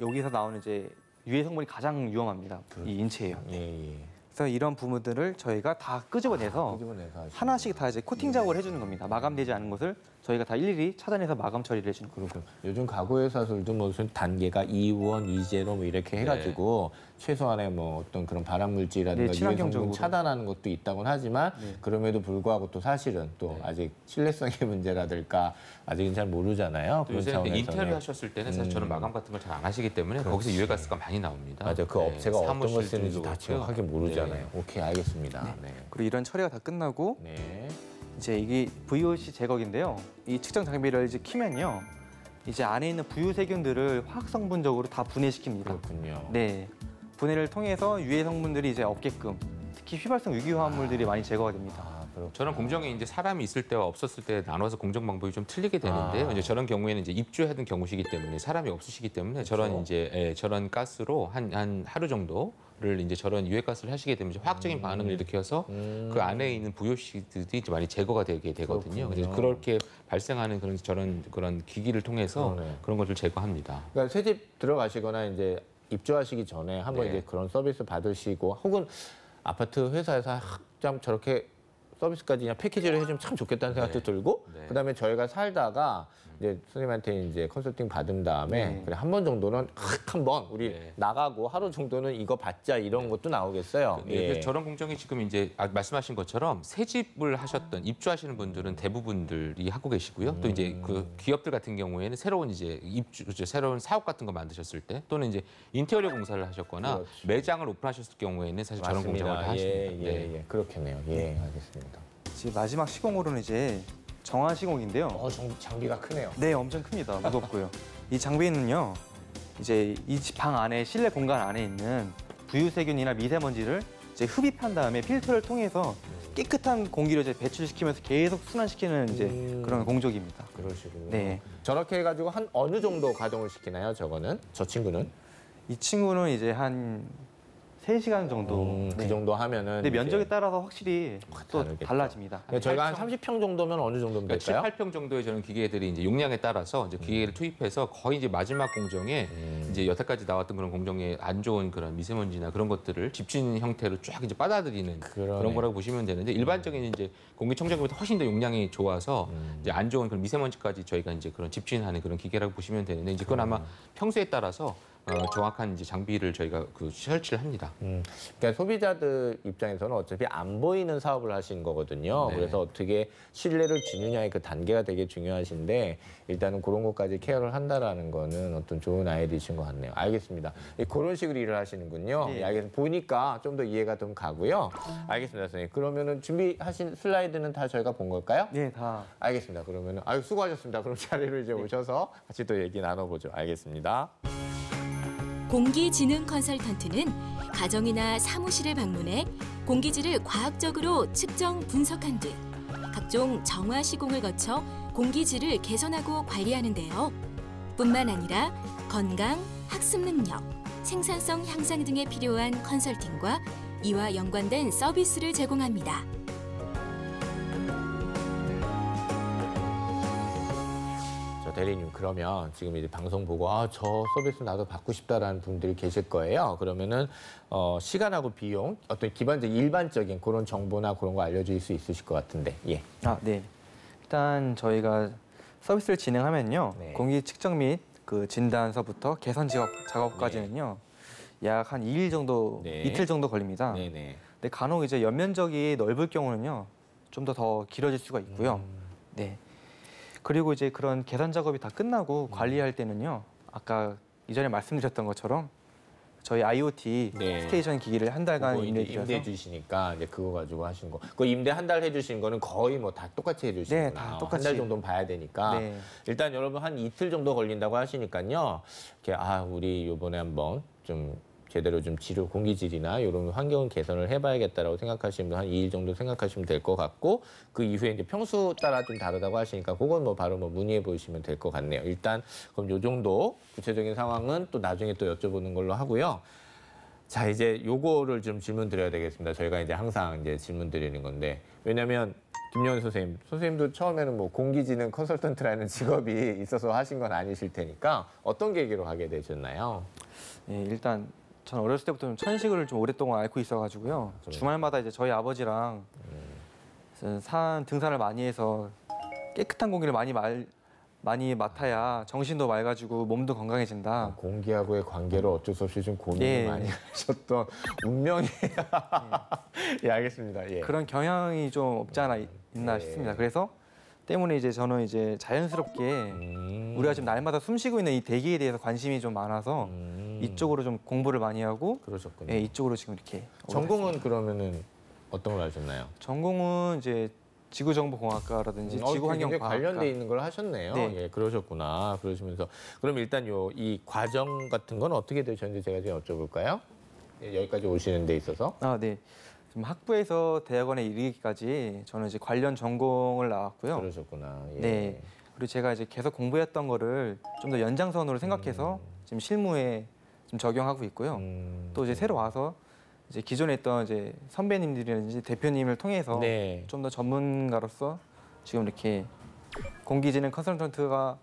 여기서 나오는 이제 유해 성분이 가장 위험합니다. 이 인체예요. 예. 그래서 이런 부분들을 저희가 다 끄집어내서 끄집어내서 하시는 하나씩 다 이제 코팅 작업을 해주는 겁니다. 마감되지 않은 것을 저희가 다 일일이 찾아내서 마감 처리를 해주는 거예요. 그렇군. 요즘 가구 회사들도 무슨 단계가 2원, 2제로 뭐 이렇게 해가지고 최소한의 뭐 어떤 그런 발암 물질이라든가 네, 유해 성분 친환경적으로. 차단하는 것도 있다고는 하지만 그럼에도 불구하고 또 사실은 또 아직 신뢰성의 문제라든가 아직은 잘 모르잖아요. 또 요새 차원에서는. 인테리어 하셨을 때는 사실 저는 마감 같은 걸 잘 안 하시기 때문에 거기서 유해가스가 많이 나옵니다. 맞아요. 그 네, 업체가 어떤 걸 사무실들도 쓰는지 다 그렇고요. 정확하게 모르잖아요. 네. 오케이, 알겠습니다. 네. 그리고 이런 처리가 다 끝나고 네. 이제 이게 VOC 제거기인데요. 이 측정 장비를 이제 키면요. 이제 안에 있는 부유 세균들을 화학 성분적으로 다 분해시킵니다. 그렇군요. 네. 분해를 통해서 유해 성분들이 이제 없게끔 특히 휘발성 유기화합물들이 많이 제거가 됩니다. 그렇군요. 저런 공정에 이제 사람이 있을 때와 없었을 때 나눠서 공정 방법이 좀 틀리게 되는데요. 이제 저런 경우에는 이제 입주하던 경우시기 때문에 사람이 없으시기 때문에 저런 이제 저런 가스로 한 하루 정도를 이제 저런 유해 가스를 하시게 되면 이제 화학적인 반응을 일으켜서 그 안에 있는 부효식들이 이제 많이 제거가 되게 되거든요. 그래서 그렇게 발생하는 그런 기기를 통해서 그러네. 그런 것을 제거합니다. 그러니까 새집 들어가시거나 이제 입주하시기 전에 한번 네. 이제 그런 서비스 받으시고 혹은 아파트 회사에서 참 저렇게 서비스까지 그냥 패키지를 해주면 참 좋겠다는 생각도 들고 네. 그다음에 저희가 살다가 이제 선생님한테 이제 컨설팅 받은 다음에 그래 한 번 정도는 한번 우리 네. 나가고 하루 정도는 이거 받자 이런 것도 나오겠어요. 네, 그래서 저런 공정이 지금 이제 말씀하신 것처럼 새 집을 하셨던 입주하시는 분들은 대부분들이 하고 계시고요. 또 이제 그 기업들 같은 경우에는 새로운 이제 새로운 사업 같은 거 만드셨을 때 또는 이제 인테리어 공사를 하셨거나 그렇죠. 매장을 오픈하셨을 경우에는 사실 저런 공정을 다 하십니다. 네. 그렇겠네요. 예, 알겠습니다. 지금 마지막 시공으로는 이제 정화 시공인데요. 장비가 크네요. 네, 엄청 큽니다. 무겁고요. 이 장비는요, 이제 이 방 안에 실내 공간 안에 있는 부유세균이나 미세먼지를 이제 흡입한 다음에 필터를 통해서 깨끗한 공기를 이제 배출시키면서 계속 순환시키는 이제 그런 공조기입니다. 그러시군요. 네. 저렇게 해가지고 한 어느 정도 가동을 시키나요? 저거는? 저 친구는? 이 친구는 이제 한 3시간 정도. 그 정도 하면은. 근데 면적에 이제 따라서 확실히 또 다르겠죠. 달라집니다. 그러니까 저희가 한 30평 정도면 어느 정도면 그러니까 7, 될까요? 8평 정도의 저런 기계들이 이제 용량에 따라서 이제 기계를 투입해서 거의 이제 마지막 공정에 이제 여태까지 나왔던 그런 공정에 안 좋은 그런 미세먼지나 그런 것들을 집진 형태로 쫙 이제 빨아들이는 그러네. 그런 거라고 보시면 되는데 일반적인 이제 공기청정기보다 훨씬 더 용량이 좋아서 이제 안 좋은 그런 미세먼지까지 저희가 이제 그런 집진하는 그런 기계라고 보시면 되는데 이제 그건 아마 평소에 따라서 정확한 이제 장비를 저희가 설치를 합니다. 그러니까 소비자들 입장에서는 어차피 안 보이는 사업을 하신 거거든요. 네. 그래서 어떻게 신뢰를 주느냐의 그 단계가 되게 중요하신데 일단은 그런 것까지 케어를 한다라는 거는 어떤 좋은 아이디어이신 것 같네요. 알겠습니다. 그런 식으로 일을 하시는군요. 네. 예, 알겠습니다. 보니까 좀 더 이해가 좀 가고요. 알겠습니다, 선생님. 그러면은 준비하신 슬라이드는 다 저희가 본 걸까요? 네, 다. 알겠습니다. 그러면은 수고하셨습니다. 그럼 자리로 이제 오셔서 같이 또 얘기 나눠보죠. 알겠습니다. 공기지능 컨설턴트는 가정이나 사무실을 방문해 공기질을 과학적으로 측정 분석한 뒤 각종 정화 시공을 거쳐 공기질을 개선하고 관리하는데요. 뿐만 아니라 건강, 학습 능력, 생산성 향상 등에 필요한 컨설팅과 이와 연관된 서비스를 제공합니다. 대리님, 그러면 지금 이제 방송 보고 저 서비스 나도 받고 싶다라는 분들이 계실 거예요. 그러면은 시간하고 비용, 어떤 기반적 일반적인 그런 정보나 그런 거 알려줄 수 있으실 것 같은데, 예. 네. 일단 저희가 서비스를 진행하면요. 네. 공기 측정 및 그 진단서부터 개선 작업까지는요. 약 한 2일 정도, 네. 이틀 정도 걸립니다. 네네. 근데 간혹 이제 연면적이 넓을 경우는요. 좀 더 길어질 수가 있고요. 네. 그리고 이제 그런 계산 작업이 다 끝나고 관리할 때는요. 아까 이전에 말씀드렸던 것처럼 저희 IoT 네. 스테이션 기기를 한 달간 그거 이제 임대드려서 임대해 주시니까 이제 그거 가지고 하신 거. 그 임대 한 달 해주신 거는 거의 뭐 다 똑같이 해주시구나. 네, 다 똑같이. 한 달 정도는 봐야 되니까. 네. 일단 여러분 한 이틀 정도 걸린다고 하시니까요. 이렇게 우리 요번에 한번 좀 제대로 좀 공기질이나 이런 환경 개선을 해봐야겠다라고 생각하시면 한 2일 정도 생각하시면 될 것 같고, 그 이후에 이제 평수 따라 좀 다르다고 하시니까 그건 뭐 바로 문의해 보시면 될 것 같네요. 일단 그럼 요 정도 구체적인 상황은 또 나중에 또 여쭤보는 걸로 하고요. 자, 이제 요거를 좀 질문 드려야 되겠습니다. 저희가 이제 항상 이제 질문 드리는 건데, 왜냐면 김영현 선생님도 처음에는 뭐 공기지능 컨설턴트라는 직업이 있어서 하신 건 아니실 테니까 어떤 계기로 하게 되셨나요? 예, 일단 전 어렸을 때부터 천식을 좀 오랫동안 앓고 있어가지고요. 그래요? 주말마다 이제 저희 아버지랑 산 등산을 많이 해서 깨끗한 공기를 많이 맡아야 정신도 맑아지고 몸도 건강해진다. 공기하고의 관계로 어쩔 수 없이 좀 고민을 예. 많이 하셨던 운명이에요. 예, 알겠습니다. 예. 그런 경향이 좀 없지 않아 있나 예. 싶습니다. 그래서 때문에 이제 저는 이제 자연스럽게 우리가 지금 날마다 숨쉬고 있는 이 대기에 대해서 관심이 좀 많아서 이쪽으로 좀 공부를 많이 하고 그러셨군요. 예, 이쪽으로 지금 이렇게 전공은 그러면은 어떤 걸 하셨나요? 전공은 이제 지구정보공학과라든지 굉장히 지구환경과학과 관련돼 있는 걸 하셨네요. 네. 예, 그러셨구나. 그러시면서 그럼 일단 이 과정 같은 건 어떻게 되셨는지 제가 좀 여쭤볼까요? 예, 여기까지 오시는 데 있어서. 네. 지금 학부에서 대학원에 이르기까지 저는 이제 관련 전공을 나왔고요. 그러셨구나. 예. 네. 그리고 제가 이제 계속 공부했던 거를 좀 더 연장선으로 생각해서 지금 실무에 좀 적용하고 있고요. 또 이제 새로 와서 이제 기존에 있던 이제 선배님들이라든지 대표님을 통해서 네. 좀 더 전문가로서 지금 이렇게 공기지능 컨설턴트가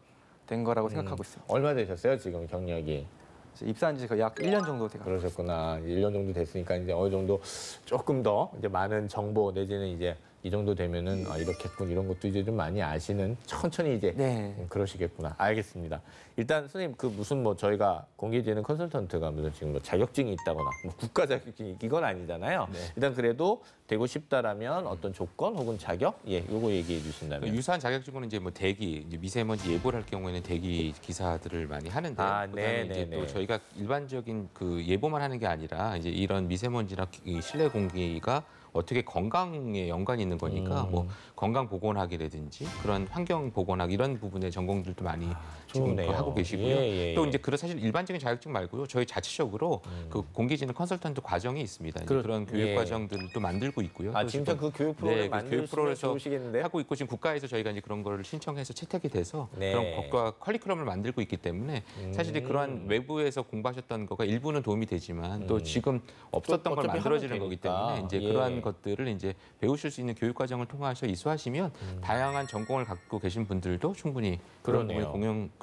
된 거라고 생각하고 있습니다. 얼마 되셨어요, 지금 경력이? 이제 입사한 지 약 1년 정도 돼가고 그러셨구나. 1년 정도 됐으니까 이제 어느 정도 조금 더 이제 많은 정보 내지는 이제 이 정도 되면은 이렇겠군 이런 것도 이제 좀 많이 아시는 천천히 이제 네. 그러시겠구나. 알겠습니다. 일단 선생님 그 무슨 뭐 저희가 공기지능 컨설턴트가 무슨 지금 뭐 자격증이 있다거나 뭐 국가 자격증이 이건 아니잖아요. 네. 일단 그래도 되고 싶다라면 어떤 조건 혹은 자격 요거 얘기해 주신다면. 유사한 자격증은 이제 뭐 대기, 이제 미세먼지 예보를 할 경우에는 대기 기사들을 많이 하는데, 그다음에 이제 또 저희가 일반적인 그 예보만 하는 게 아니라 이제 이런 미세먼지나 이 실내 공기가 어떻게 건강에 연관이 있는 거니까 뭐 건강 보건학이라든지 그런 환경 보건학 이런 부분의 전공들도 많이 지금 좋네요. 하고 계시고요. 예. 또 이제 사실 일반적인 자격증 말고요. 저희 자체적으로 그 공기지능 컨설턴트 과정이 있습니다. 이제 그런 교육 예. 과정들을 또 만들고 있고요. 또 진짜 지금 그 교육 프로그램 그 교육 만드시면 프로그램에서 좋으시겠는데요? 하고 있고 지금 국가에서 저희가 이제 그런 거를 신청해서 채택이 돼서 네. 그런 것과 커리큘럼을 만들고 있기 때문에 사실 그러한 외부에서 공부하셨던 거가 일부는 도움이 되지만 또 지금 없었던 걸 어차피 만들어지는 하면 거기 되니까. 때문에 이제 예. 그러한 것들을 이제 배우실 수 있는 교육 과정을 통해서 이수하시면 다양한 전공을 갖고 계신 분들도 충분히 그런 그러네요.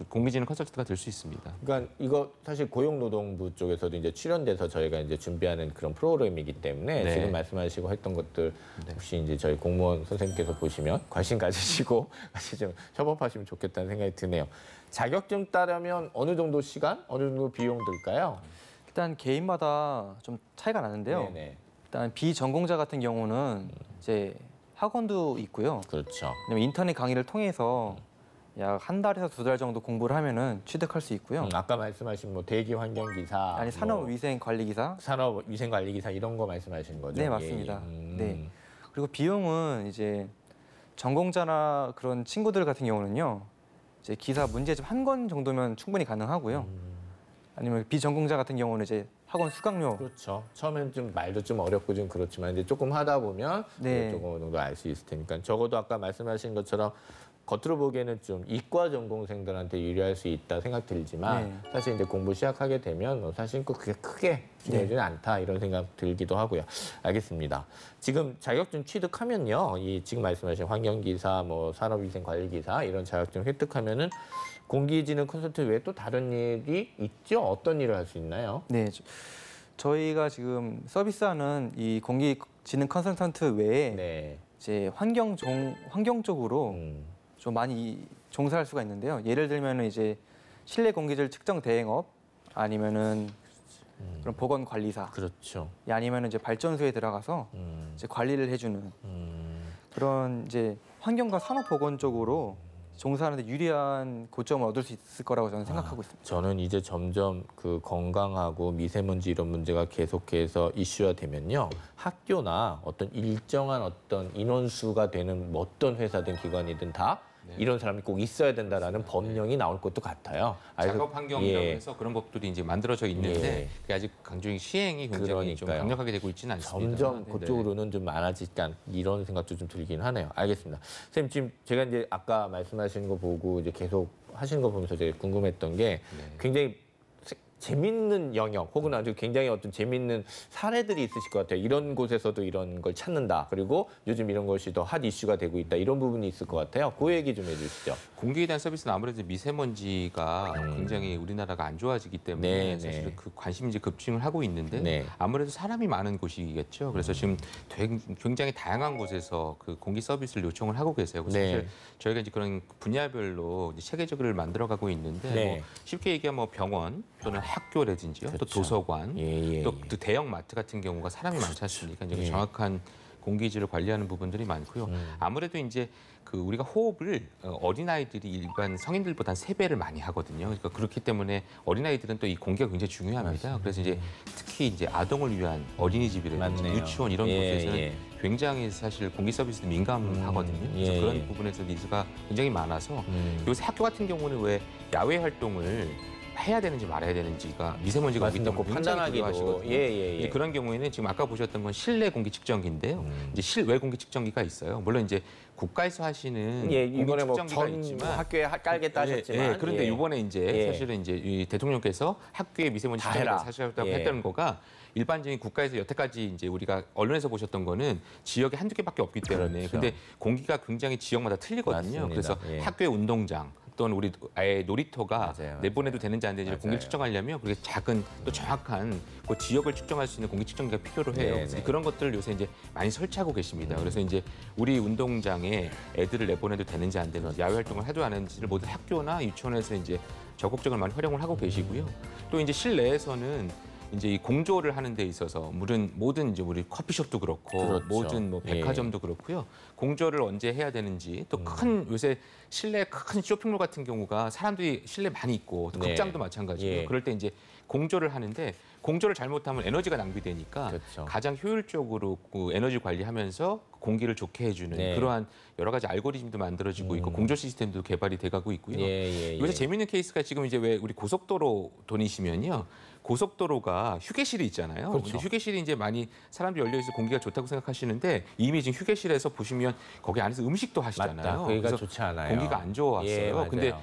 공기지능 컨설턴트가 될 수 있습니다. 그러니까 이거 사실 고용노동부 쪽에서도 이제 출연돼서 저희가 이제 준비하는 그런 프로그램이기 때문에 네. 지금 말씀하시고 했던 것들 혹시 이제 저희 공무원 선생님께서 보시면 관심 가지시고 같이 좀 협업하시면 좋겠다는 생각이 드네요. 자격증 따려면 어느 정도 시간, 어느 정도 비용 들까요? 일단 개인마다 좀 차이가 나는데요. 네네. 일단 비전공자 같은 경우는 이제 학원도 있고요. 그렇죠. 왜냐면 인터넷 강의를 통해서 약 한 달에서 2달 정도 공부를 하면은 취득할 수 있고요. 아까 말씀하신 뭐 대기 환경기사, 아니 산업위생관리기사. 산업위생관리기사 이런 거 말씀하시는 거죠? 네, 맞습니다. 예, 예. 네. 그리고 비용은 이제 전공자나 그런 친구들 같은 경우는요. 이제 기사 문제집 한 권 정도면 충분히 가능하고요. 아니면 비전공자 같은 경우는 이제 학원 수강료. 그렇죠. 처음엔 좀 말도 좀 어렵고 좀 그렇지만 이제 조금 하다 보면 네. 조금 어느 정도 알 수 있을 테니까 적어도 아까 말씀하신 것처럼 겉으로 보기에는 좀 이과 전공생들한테 유리할 수 있다 생각 들지만 네. 사실 이제 공부 시작하게 되면 뭐 사실 그게 크게 중요하지는 않다 이런 생각 들기도 하고요. 알겠습니다. 지금 자격증 취득하면요, 이 지금 말씀하신 환경기사, 뭐 산업위생관리기사 이런 자격증 획득하면은 공기지능 컨설턴트 외에 또 다른 일이 있죠? 어떤 일을 할 수 있나요? 네. 저희가 지금 서비스하는 이 공기지능 컨설턴트 외에 네. 이제 환경 쪽으로 음. 좀 많이 종사할 수가 있는데요. 예를 들면은 이제 실내 공기질 측정 대행업 아니면은 그런 보건 관리사, 그렇죠. 아니면은 이제 발전소에 들어가서 이제 관리를 해주는 그런 이제 환경과 산업 보건 쪽으로 종사하는데 유리한 고점을 얻을 수 있을 거라고 저는 생각하고 있습니다. 저는 이제 점점 그 건강하고 미세먼지 이런 문제가 계속해서 이슈화 되면요. 학교나 어떤 일정한 어떤 인원수가 되는 뭐 어떤 회사든 기관이든 다 이런 사람이 꼭 있어야 된다라는 법령이 나올 것도 같아요. 작업 환경이라고 해서 그런 법들이 이제 만들어져 있는데 예. 그게 아직 강조ing 시행이 굉장히 좀 그러니까요. 강력하게 되고 있지는 않습니다. 점점 네, 그쪽으로는 좀 많아지지 않 이런 생각도 좀 들긴 하네요. 알겠습니다. 선생님 지금 제가 이제 아까 말씀하신 거 보고 이제 계속 하시는 거 보면서 제가 궁금했던 게 굉장히 재밌는 영역 혹은 아주 굉장히 어떤 재밌는 사례들이 있으실 것 같아요. 이런 곳에서도 이런 걸 찾는다. 그리고 요즘 이런 것이 더 핫 이슈가 되고 있다. 이런 부분이 있을 것 같아요. 그 얘기 좀 해주시죠. 공기에 대한 서비스는 아무래도 미세먼지가 굉장히 우리나라가 안 좋아지기 때문에 네, 사실 네. 그 관심이 이제 급증을 하고 있는데 네. 아무래도 사람이 많은 곳이겠죠. 그래서 지금 굉장히 다양한 곳에서 그 공기 서비스를 요청을 하고 계세요. 그래서 네. 사실 저희가 이제 그런 분야별로 이제 체계적으로 만들어가고 있는데 네. 뭐 쉽게 얘기하면 뭐 병원 또는 학교라든지요, 또 그렇죠. 도서관, 예. 또 대형 마트 같은 경우가 사람이 많지 않습니까? 이제 예. 정확한 공기질을 관리하는 부분들이 많고요. 아무래도 이제 그 우리가 호흡을 어린아이들이 일반 성인들보다 3배를 많이 하거든요. 그러니까 그렇기 때문에 어린아이들은 또 이 공기가 굉장히 중요합니다. 그래서 이제 특히 이제 아동을 위한 어린이집이라든지 맞네요. 유치원 이런 예, 곳에서는 예. 굉장히 사실 공기 서비스도 민감하거든요. 그래서 예, 그런 예. 부분에서 니즈가 굉장히 많아서 요새 학교 같은 경우는 왜 야외 활동을 해야 되는지 말아야 되는지가 미세먼지가 오기 맞습니다. 때문에 그 굉장히 판단하기도. 두려워하시거든요. 예. 이제 그런 경우에는 지금 아까 보셨던 건 실내 공기 측정기인데요. 이제 실외 공기 측정기가 있어요. 물론 이제 국가에서 하시는 예, 공기 이번에 뭐 측정기가 전 있지만 학교에 깔겠다 하셨지만 그런데 예. 이번에 이제 예. 사실은 이제 이 대통령께서 학교에 미세먼지 다 측정기를 해라. 사실다고 예. 했다는 거가 일반적인 국가에서 여태까지 이제 우리가 언론에서 보셨던 거는 지역에 한두 개밖에 없기 때문에 그렇죠. 근데 공기가 굉장히 지역마다 틀리거든요. 맞습니다. 그래서 예. 학교의 운동장 또는 우리 아예 놀이터가 맞아요. 내보내도 되는지 안 되는지를 맞아요. 공기 측정하려면 그렇게 작은 또 정확한 그 지역을 측정할 수 있는 공기 측정기가 필요로 해요. 네, 그래서 네. 그런 것들을 요새 이제 많이 설치하고 계십니다. 그래서 이제 우리 운동장에 애들을 내보내도 되는지 안 되는지 야외 활동을 해도 안 하는지를 모두 학교나 유치원에서 이제 적극적으로 많이 활용을 하고 계시고요. 또 이제 실내에서는 이제 이 공조를 하는 데 있어서 모든 이제 우리 커피숍도 그렇고 그렇죠. 모든 뭐 백화점도 그렇고요. 공조를 언제 해야 되는지 또 큰 요새 실내 큰 쇼핑몰 같은 경우가 사람들이 실내 많이 있고 또 네. 극장도 마찬가지고요. 예. 그럴 때 이제 공조를 하는데 공조를 잘못하면 에너지가 낭비되니까 그렇죠. 가장 효율적으로 그 에너지 관리하면서 공기를 좋게 해주는 네. 그러한 여러 가지 알고리즘도 만들어지고 있고 공조 시스템도 개발이 돼가고 있고요. 예. 요새 재밌는 케이스가 지금 이제 왜 우리 고속도로 돈이시면요. 고속도로가 휴게실이 있잖아요. 그렇죠. 근데 휴게실이 이제 많이 사람들이 열려 있어 공기가 좋다고 생각하시는데 이미 지금 휴게실에서 보시면 거기 안에서 음식도 하시잖아요. 맞다. 거기가 그래서 좋지 않아요. 공기가 안 좋았어요. 예, 맞아요. 근데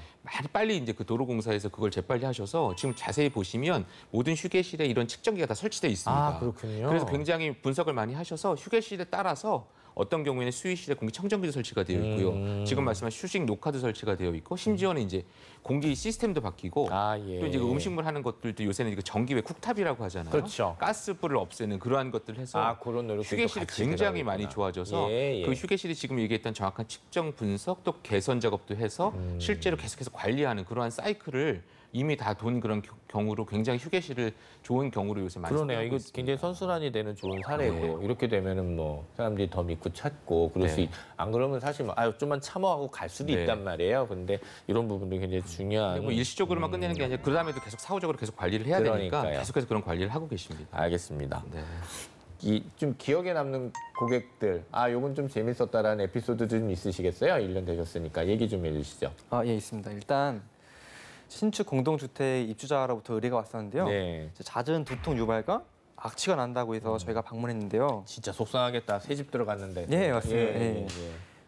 빨리 이제 그 도로공사에서 그걸 재빨리 하셔서 지금 자세히 보시면 모든 휴게실에 이런 측정기가 다 설치되어 있습니다. 아, 그렇군요. 그래서 굉장히 분석을 많이 하셔서 휴게실에 따라서 어떤 경우에는 수의실에 공기청정기도 설치가 되어 있고요. 지금 말씀하신 휴식 녹화도 설치가 되어 있고 심지어는 이제 공기 시스템도 바뀌고 아, 예. 또 이제 그 음식물 하는 것들도 요새는 그 전기 외 쿡탑이라고 하잖아요. 그렇죠. 가스불을 없애는 그러한 것들을 해서 아, 그런 노력도 휴게실이 같이 굉장히 들어가겠구나. 많이 좋아져서 예, 예. 그 휴게실이 지금 얘기했던 정확한 측정 분석 또 개선 작업도 해서 실제로 계속해서 관리하는 그러한 사이클을 이미 다 돈 그런 경우로 굉장히 휴게실을 좋은 경우로 요새 많이 그러네요. 사용하고 이거 있습니다. 굉장히 선순환이 되는 좋은 사례고 이렇게 되면은 뭐 사람들이 더 믿고 찾고 그럴 네. 수 안 그러면 사실 뭐 아유 좀만 참아하고 갈 수도 네. 있단 말이에요. 근데 이런 부분도 굉장히 중요한. 근데 뭐 일시적으로만 끝내는 게 아니라 그 다음에도 계속 사후적으로 계속 관리를 해야 되니까 그러니까요. 계속해서 그런 관리를 하고 계십니다. 알겠습니다. 네. 이 좀 기억에 남는 고객들, 아 요건 좀 재밌었다라는 에피소드 좀 있으시겠어요? 1년 되셨으니까 얘기 좀 해주시죠. 아, 예, 있습니다. 일단 신축 공동주택 입주자로부터 의뢰가 왔었는데요. 네. 이제 잦은 두통 유발과 악취가 난다고 해서 저희가 방문했는데요. 진짜 속상하겠다. 새 집 들어갔는데. 예, 맞습니다. 예.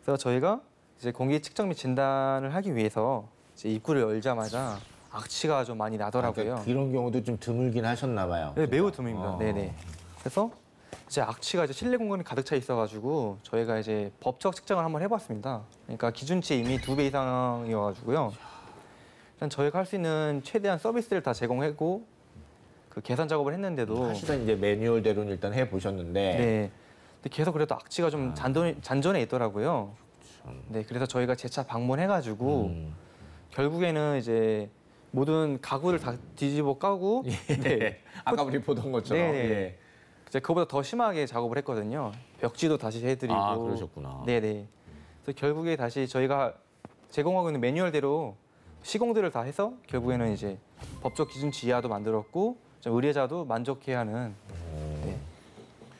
그래서 저희가 이제 공기 측정 및 진단을 하기 위해서 이제 입구를 열자마자 악취가 좀 많이 나더라고요. 그러니까 그런 경우도 좀 드물긴 하셨나 봐요. 네, 매우 드뭅니다. 어. 네네. 그래서 이제 악취가 이제 실내 공간에 가득 차 있어가지고 저희가 이제 법적 측정을 한번 해봤습니다. 그러니까 기준치 이미 2배 이상이어가지고요. 일단 저희가 할 수 있는 최대한 서비스를 다 제공하고 그 계산 작업을 했는데도 하시던 이제 매뉴얼대로는 일단 해 보셨는데. 네. 근데 계속 그래도 악취가 좀 잔존해 있더라고요. 네, 그래서 저희가 재차 방문해가지고 결국에는 이제 모든 가구를 다 뒤집어 까고 네. 아까 우리 보던 것처럼. 네네. 예. 이제 그보다 더 심하게 작업을 했거든요. 벽지도 다시 해드리고. 아, 그러셨구나. 네네. 그래서 결국에 다시 저희가 제공하고 있는 매뉴얼대로 시공들을 다 해서 결국에는 이제 법적 기준치 이하도 만들었고 좀 의뢰자도 만족해하는. 네.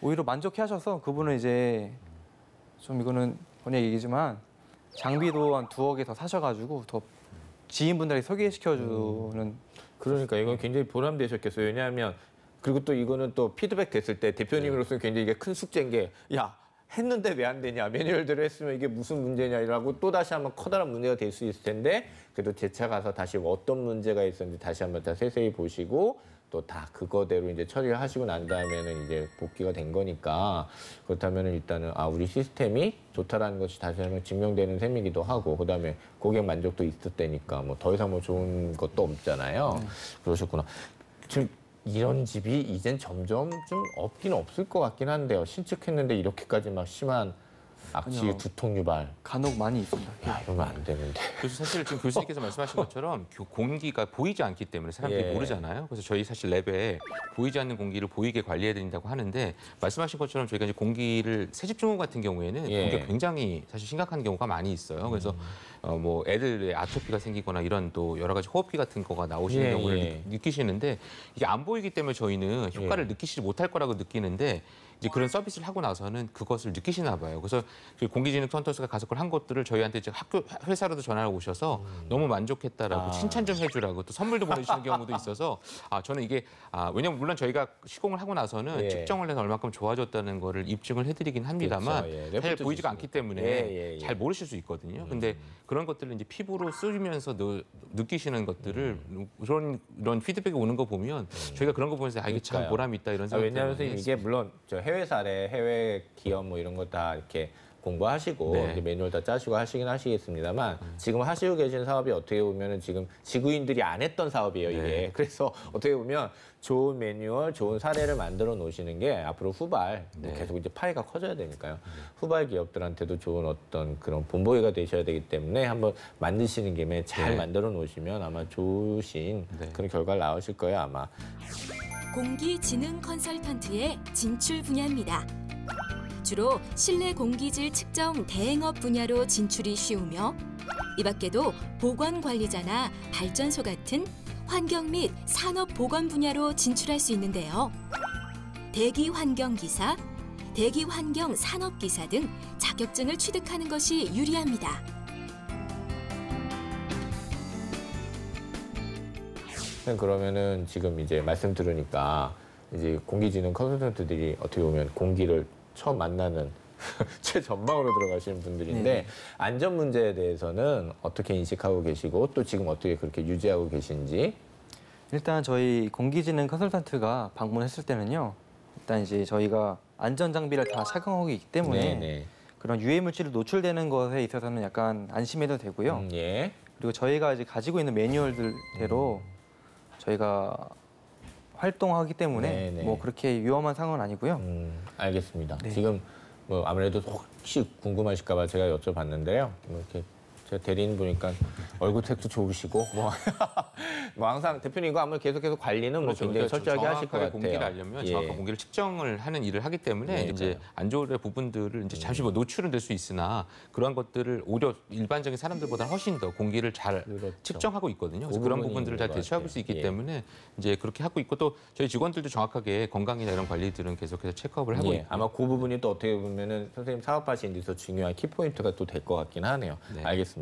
오히려 만족해하셔서 그분은 이제 좀 이거는 번역 얘기지만 장비도 한 2억에 더 사셔가지고 더 지인분들에게 소개시켜주는. 그러니까 이건 굉장히 보람되셨겠어요. 왜냐하면 그리고 또 이거는 또 피드백 됐을 때 대표님으로서는 굉장히 이게 큰 숙제인 게 야 했는데 왜 안 되냐 매뉴얼대로 했으면 이게 무슨 문제냐라고 또 다시 한번 커다란 문제가 될 수 있을 텐데 그래도 재차 가서 다시 어떤 문제가 있었는지 다시 한번 다 세세히 보시고 또 다 그거대로 이제 처리를 하시고 난 다음에는 이제 복귀가 된 거니까 그렇다면은 일단은 아 우리 시스템이 좋다라는 것이 다시 한번 증명되는 셈이기도 하고 그다음에 고객 만족도 있을 때니까 뭐 더 이상 뭐 좋은 것도 없잖아요. 그러셨구나. 지금 이런 집이 이젠 점점 좀 없긴 없을 것 같긴 한데요. 신축했는데 이렇게까지 막 심한 악취, 아니요. 두통 유발. 간혹 많이 있습니다. 야, 이러면 안 되는데. 그래서 사실 지금 교수님께서 말씀하신 것처럼 공기가 보이지 않기 때문에 사람들이 예. 모르잖아요. 그래서 저희 사실 랩에 보이지 않는 공기를 보이게 관리해야 된다고 하는데 말씀하신 것처럼 저희가 이제 공기를 새집 증후 같은 경우에는 예. 공기가 굉장히 사실 심각한 경우가 많이 있어요. 그래서 뭐 애들의 아토피가 생기거나 이런 또 여러 가지 호흡기 같은 거가 나오시는 예, 경우를 예. 느끼시는데 이게 안 보이기 때문에 저희는 효과를 느끼지 못할 거라고 느끼는데 이제 그런 서비스를 하고 나서는 그것을 느끼시나 봐요. 그래서 그 공기진흥 컨터스가 가서 그걸 한 것들을 저희한테 이제 학교 회사로도 전화를 오셔서 너무 만족했다라고 아. 칭찬 좀 해주라고 또 선물도 보내주시는 경우도 있어서 아 저는 이게 왜냐면 물론 저희가 시공을 하고 나서는 예. 측정을 해서 얼마큼 좋아졌다는 거를 입증을 해드리긴 합니다만 그렇죠. 예. 사실 레포트 보이지가 주시니까. 않기 때문에 예, 예. 잘 모르실 수 있거든요. 근데 그런 것들을 이제 피부로 쓰면서 느끼시는 것들을 이런 피드백이 오는 거 보면 저희가 그런 거 보면서 아 이게 참 그러니까요. 보람이 있다 이런 생각. 왜냐하면 선생님 이게 물론 저 해외 사례, 해외 기업 뭐 이런 거 다 이렇게 공부하시고 네. 이제 매뉴얼 다 짜시고 하시긴 하시겠습니다만 지금 하시고 계신 사업이 어떻게 보면은 지금 지구인들이 안 했던 사업이에요 이게. 네. 그래서 어떻게 보면 좋은 매뉴얼, 좋은 사례를 만들어 놓으시는 게 앞으로 후발 뭐 네. 계속 이제 파이가 커져야 되니까요. 후발 기업들한테도 좋은 어떤 그런 본보기가 되셔야 되기 때문에 한번 만드시는 김에 잘 네. 만들어 놓으시면 아마 좋으신 네. 그런 결과를 나오실 거예요 아마. 공기진흥 컨설턴트의 진출 분야입니다. 주로 실내 공기질 측정 대행업 분야로 진출이 쉬우며 이 밖에도 보건관리자나 발전소 같은 환경 및 산업 보건 분야로 진출할 수 있는데요. 대기환경기사, 대기환경 산업기사 등 자격증을 취득하는 것이 유리합니다. 그러면은 지금 이제 말씀 들으니까 이제 공기진흥 컨설턴트들이 어떻게 보면 공기를 처음 만나는 최전방으로 들어가시는 분들인데 네. 안전 문제에 대해서는 어떻게 인식하고 계시고 또 지금 어떻게 그렇게 유지하고 계신지 일단 저희 공기지능 컨설턴트가 방문했을 때는요. 일단 이제 저희가 안전 장비를 다 착용하고 있기 때문에 네네. 그런 유해 물질이 노출되는 것에 있어서는 약간 안심해도 되고요. 예. 그리고 저희가 이제 가지고 있는 매뉴얼들대로 저희가 활동하기 때문에 네네. 뭐 그렇게 위험한 상황은 아니고요. 알겠습니다. 네. 지금 뭐 아무래도 혹시 궁금하실까봐 제가 여쭤봤는데요. 뭐 이렇게 제가 대리인 보니까 얼굴 색도 좋으시고 뭐 항상 대표님과 아무래도 계속해서 관리는 뭐 굉장히 철저하게 하실 것 같아요. 공기를 알려면 예. 정확한 공기를 측정을 하는 일을 하기 때문에 네, 이제 맞아요. 안 좋은 부분들을 이제 잠시 뭐 노출은 될 수 있으나 그러한 것들을 오히려 일반적인 사람들보다 훨씬 더 공기를 잘 그렇죠. 측정하고 있거든요. 그래서 그 그런 부분이 부분들을 있는 잘 것 대처할 같아요. 수 있기 예. 때문에 이제 그렇게 하고 있고 또 저희 직원들도 정확하게 건강이나 이런 관리들은 계속해서 체크업을 하고 예, 있고 아마 그 부분이 또 어떻게 보면은 선생님 사업하시는 데서 중요한 키포인트가 또 될 것 같긴 하네요. 네. 알겠습니다.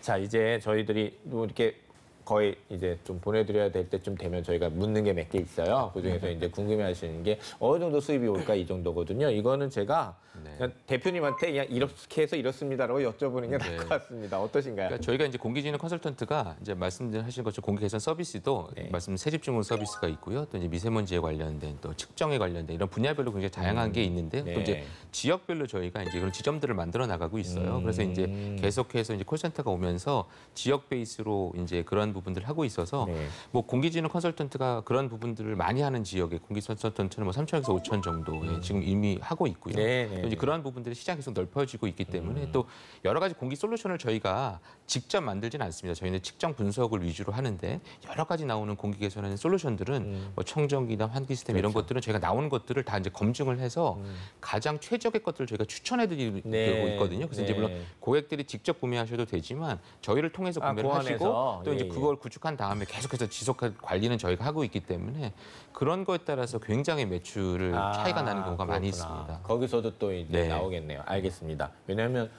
자, 이제 저희들이 또 이렇게 거의 이제 좀 보내드려야 될 때쯤 되면 저희가 묻는 게 몇 개 있어요. 그중에서 이제 궁금해하시는 게 어느 정도 수입이 올까 이 정도거든요. 이거는 제가 네. 그냥 대표님한테 그냥 이렇게 해서 이렇습니다라고 여쭤보는 게 나을 네. 것 같습니다. 어떠신가요? 그러니까 저희가 이제 공기지능 컨설턴트가 이제 말씀하신 것처럼 공기 개선 서비스도 네. 말씀 세집 주문 서비스가 있고요. 또 이제 미세먼지에 관련된 또 측정에 관련된 이런 분야별로 굉장히 다양한 게 있는데 네. 또 이제 지역별로 저희가 이제 그런 지점들을 만들어 나가고 있어요. 그래서 이제 계속해서 이제 콜센터가 오면서 지역 베이스로 이제 그런 부분들을 하고 있어서 네. 뭐 공기지능 컨설턴트가 그런 부분들을 많이 하는 지역에 공기 컨설턴트는 뭐 3천에서 5천 정도에 지금 이미 하고 있고요. 네, 네, 또 이제 네. 그러한 부분들이 시장이 계속 넓혀지고 있기 때문에 또 여러 가지 공기 솔루션을 저희가 직접 만들지는 않습니다. 저희는 측정 분석을 위주로 하는데 여러 가지 나오는 공기 개선하는 솔루션들은 뭐 청정기나 환기 시스템 이런 것들은 저희가 나오는 것들을 다 이제 검증을 해서 가장 최적의 것들을 저희가 추천해드리고 네. 있거든요. 그래서 이제 네. 물론 고객들이 직접 구매하셔도 되지만 저희를 통해서 구매를 고안해서? 하시고 또 이제 예, 예. 그걸 구축한 다음에 계속해서 지속한 관리는 저희가 하고 있기 때문에 그런 거에 따라서 굉장히 매출을 차이가 나는 경우가 많이 그렇구나. 있습니다. 거기서도 또 이제 네. 나오겠네요. 알겠습니다. 왜냐하면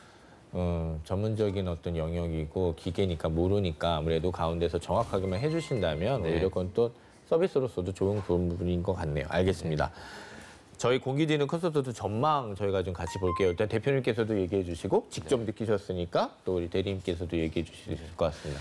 전문적인 어떤 영역이고 기계니까 모르니까 아무래도 가운데서 정확하게만 해주신다면 네. 오히려 그건 또 서비스로서도 좋은 부분인 것 같네요. 알겠습니다. 저희 공기지능 컨설턴트 전망 저희가 좀 같이 볼게요. 일단 대표님께서도 얘기해 주시고 직접 느끼셨으니까 또 우리 대리님께서도 얘기해 주실 것 같습니다.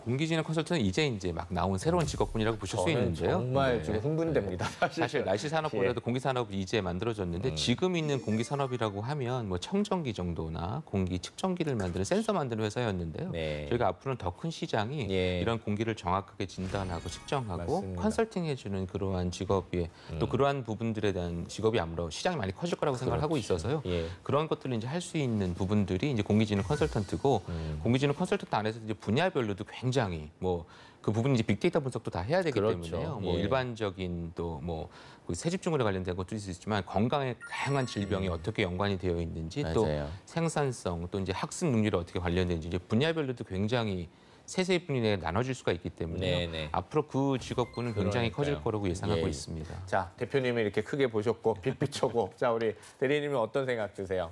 공기지능 컨설턴트는 이제 막 나온 새로운 직업군이라고 보실 수 저는 있는데요. 정말 네. 지금 흥분됩니다. 사실 날씨 산업보다도 공기 산업이 이제 만들어졌는데 지금 있는 공기 산업이라고 하면 뭐 청정기 정도나 공기 측정기를 만드는 센서 만드는 회사였는데요. 네. 저희가 앞으로는 더 큰 시장이 예. 이런 공기를 정확하게 진단하고 측정하고 맞습니다. 컨설팅해주는 그러한 직업이 또 그러한 부분들에 대한 직업이 아무래도 시장이 많이 커질 거라고 생각을 하고 있어서요. 예. 그런 것들을 이제 할 수 있는 부분들이 이제 공기지능 컨설턴트고 공기지능 컨설턴트 안에서 이제 분야별로도 굉장히 뭐 그 부분 이제 빅데이터 분석도 다 해야 되기 그렇죠. 때문에요. 뭐 예. 일반적인 또 뭐 세집중으로 관련된 것도 있을 수 있지만 건강에 다양한 질병이 어떻게 연관이 되어 있는지 또 맞아요. 생산성 또 이제 학습 능률이 어떻게 관련되는지 이제 분야별로도 굉장히 세세히 분야에 나눠질 수가 있기 때문에 네네. 앞으로 그 직업군은 굉장히 그러니까요. 커질 거라고 예상하고 예. 있습니다. 자, 대표님이 이렇게 크게 보셨고 빛빛 쳐고 자, 우리 대리님은 어떤 생각 드세요?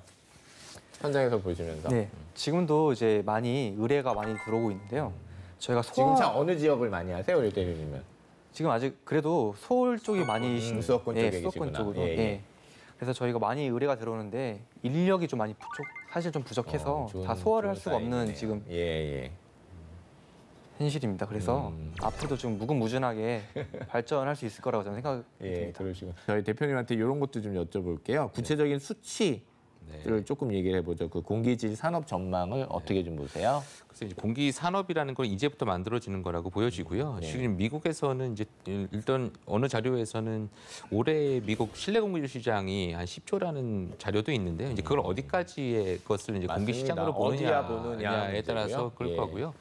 현장에서 보시면서. 네, 지금도 이제 많이 의뢰가 많이 들어오고 있는데요. 저희가 지금 소아 어느 지역을 많이 하세요, 우리 대리님은? 지금 아직 그래도 서울 쪽이 많이 수도권 쪽에 수도권 계시구나. 쪽으로. 예, 예. 예. 그래서 저희가 많이 의뢰가 들어오는데 인력이 좀 많이 사실 좀 부족해서 좋은- 다 소화를 할 좋은 수가 없는 사인이네요. 지금 예, 예. 현실입니다. 그래서 앞으로도 좀 무궁무진하게 발전할 수 있을 거라고 저는 생각이 예, 듭니다. 그러시고. 저희 대표님한테 이런 것도 좀 여쭤볼게요. 구체적인 수치를 조금 얘기를 해보죠. 그 공기질 산업 전망을 어떻게 좀 보세요? 그래서 이제 공기 산업이라는 건 이제부터 만들어지는 거라고 보여지고요. 네. 지금 미국에서는 이제 일단 어느 자료에서는 올해 미국 실내 공기질 시장이 한 10조라는 자료도 있는데요. 이제 그걸 어디까지의 것을 이제 공기 맞습니다. 시장으로 어디야 보느냐에 보느냐 따라서 문제고요. 그럴 예. 거고요.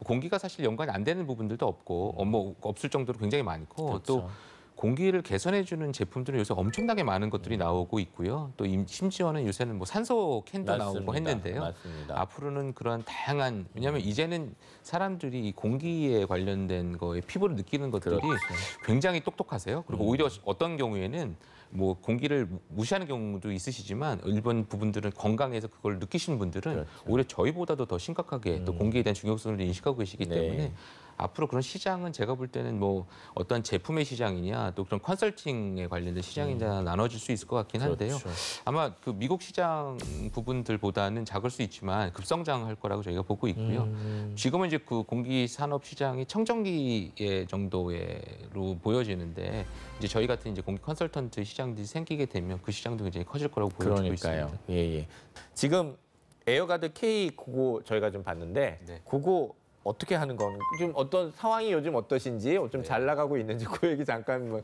공기가 사실 연관이 안 되는 부분들도 없고 뭐 없을 정도로 굉장히 많고 그렇죠. 또 공기를 개선해주는 제품들은 요새 엄청나게 많은 것들이 나오고 있고요. 또 심지어는 요새는 뭐 산소 캔도 나오고 했는데요. 맞습니다. 앞으로는 그런 다양한 왜냐하면 이제는 사람들이 이 공기에 관련된 거에 피부를 느끼는 것들이 그렇죠. 굉장히 똑똑하세요. 그리고 오히려 어떤 경우에는 뭐 공기를 무시하는 경우도 있으시지만 일본 부분들은 건강에서 그걸 느끼시는 분들은 그렇죠. 오히려 저희보다도 더 심각하게 또 공기에 대한 중요성을 인식하고 계시기 네. 때문에 앞으로 그런 시장은 제가 볼 때는 뭐 어떤 제품의 시장이냐 또 그런 컨설팅에 관련된 시장이냐 나눠질 수 있을 것 같긴 한데요. 그렇죠. 아마 그 미국 시장 부분들보다는 작을 수 있지만 급성장할 거라고 저희가 보고 있고요. 지금은 이제 그 공기 산업 시장이 청정기의 정도로 보여지는데 이제 저희 같은 이제 공기 컨설턴트 시장들이 생기게 되면 그 시장도 굉장히 커질 거라고 보여지고 그러니까요. 있습니다. 예, 예. 지금 에어가드 K 그거 저희가 좀 봤는데 네. 그거 어떻게 하는 건 좀 어떤 상황이 요즘 어떠신지 좀 잘 나가고 있는지 그 얘기 잠깐 뭐.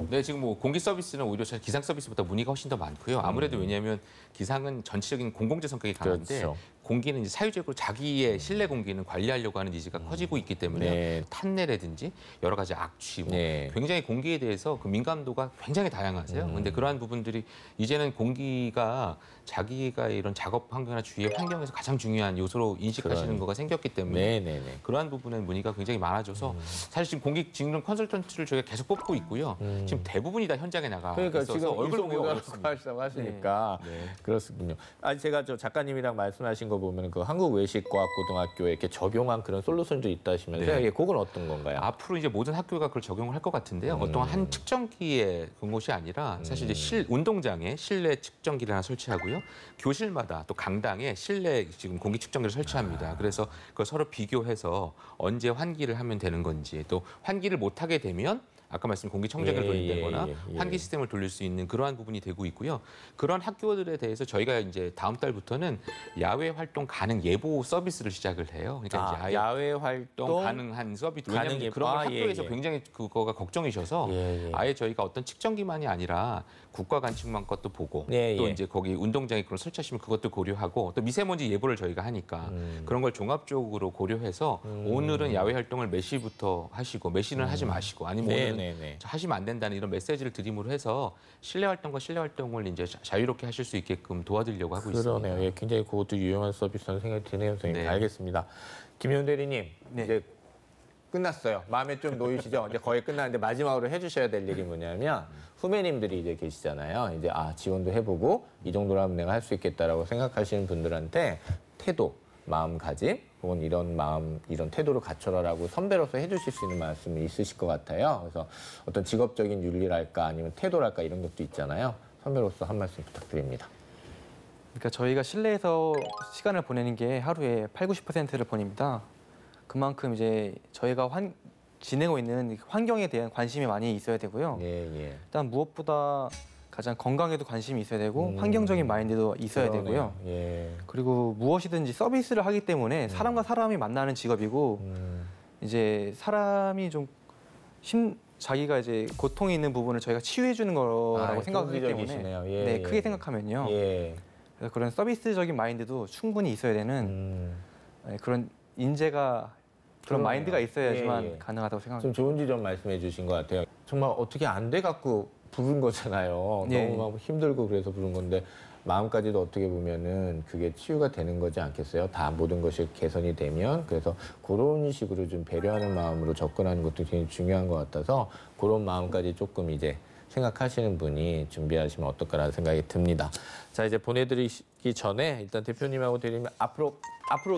네, 지금 뭐 공기 서비스는 오히려 기상 서비스보다 문의가 훨씬 더 많고요. 아무래도 왜냐하면 기상은 전체적인 공공재 성격이 강한데 그렇죠. 공기는 이제 사유적으로 자기의 실내 공기는 관리하려고 하는 니즈가 커지고 있기 때문에 네. 탄내라든지 여러 가지 악취, 뭐 네. 굉장히 공기에 대해서 그 민감도가 굉장히 다양하세요. 근데 그러한 부분들이 이제는 공기가 자기가 이런 작업 환경이나 주위의 환경에서 가장 중요한 요소로 인식하시는 거가 생겼기 때문에 네네네. 그러한 부분에 문의가 굉장히 많아져서 사실 지금 공기 직능 컨설턴트를 저희가 계속 뽑고 있고요. 지금 대부분이 다 현장에 나가 그러니까 있어서 지금 얼굴 얼굴 보기가 보고 어렵습니다. 하시다고 하시니까 네. 그렇군요. 아니 제가 저 작가님이랑 말씀하신 거 보면 그 한국외식과학고등학교에 이렇게 적용한 그런 솔루션도 있다시면서요. 네. 예, 그건 어떤 건가요? 앞으로 이제 모든 학교가 그걸 적용을 할 것 같은데요. 어떤 한 측정기의 그런 것이 아니라 사실 이제 운동장에 실내 측정기를 하나 설치하고요. 교실마다 또 강당에 실내 지금 공기 측정기를 설치합니다. 그래서 그걸 서로 비교해서 언제 환기를 하면 되는 건지 또 환기를 못 하게 되면 아까 말씀 공기 청정기를 예, 돌린다거나 예. 환기 시스템을 돌릴 수 있는 그러한 부분이 되고 있고요. 그런 학교들에 대해서 저희가 이제 다음 달부터는 야외 활동 가능 예보 서비스를 시작을 해요. 그러니까 이제 아예 야외 활동 가능한 서비스. 가능 왜냐하면 예보. 그런 걸 예, 학교에서 예. 굉장히 그거가 걱정이셔서 예, 예. 아예 저희가 어떤 측정기만이 아니라 국가 관측망 것도 보고 예, 또 예. 이제 거기 운동장에 그런 설치하시면 그것도 고려하고 또 미세먼지 예보를 저희가 하니까 그런 걸 종합적으로 고려해서 오늘은 야외 활동을 몇 시부터 하시고 몇 시는 하지 마시고 아니면 오늘은 네네네. 하시면 안 된다는 이런 메시지를 드림으로 해서 실내 활동과 실내 활동을 이제 자유롭게 하실 수 있게끔 도와드리려고 하고 있습니다. 그러네요. 예, 굉장히 그것도 유용한 서비스라는 생각이 드네요, 선생님. 네. 알겠습니다. 김현 대리님, 네. 이제 끝났어요. 마음에 좀 놓이시죠? 이제 거의 끝났는데 마지막으로 해주셔야 될 일이 뭐냐면 후배님들이 이제 계시잖아요. 이제 지원도 해보고 이 정도라면 내가 할 수 있겠다라고 생각하시는 분들한테 태도, 마음가짐, 혹은 이런 마음, 이런 태도를 갖춰라라고 선배로서 해주실 수 있는 말씀이 있으실 것 같아요. 그래서 어떤 직업적인 윤리랄까 아니면 태도랄까 이런 것도 있잖아요. 선배로서 한 말씀 부탁드립니다. 그러니까 저희가 실내에서 시간을 보내는 게 하루에 80~90%를 보냅니다. 그만큼 이제 저희가 지내고 있는 환경에 대한 관심이 많이 있어야 되고요. 예, 예. 일단 무엇보다 가장 건강에도 관심이 있어야 되고 환경적인 마인드도 있어야 그러네요. 되고요. 예. 그리고 무엇이든지 서비스를 하기 때문에 사람과 사람이 만나는 직업이고 이제 사람이 좀 자기가 이제 고통이 있는 부분을 저희가 치유해 주는 거라고 생각하기 때문에 긍정적이시네요. 예, 네, 예. 크게 생각하면요. 예. 그래서 그런 서비스적인 마인드도 충분히 있어야 되는 네, 그런 인재가 그런 그러네요. 마인드가 있어야지만 예, 예. 가능하다고 생각합니다. 좀 좋은 지점 말씀해 주신 것 같아요. 정말 어떻게 안 돼 갖고 부른 거잖아요. 예. 너무 막 힘들고 그래서 부른 건데 마음까지도 어떻게 보면은 그게 치유가 되는 거지 않겠어요? 다 모든 것이 개선이 되면 그래서 그런 식으로 좀 배려하는 마음으로 접근하는 것도 굉장히 중요한 것 같아서 그런 마음까지 조금 이제 생각하시는 분이 준비하시면 어떨까라는 생각이 듭니다. 자, 이제 보내드리기 전에 일단 대표님하고 드리면 앞으로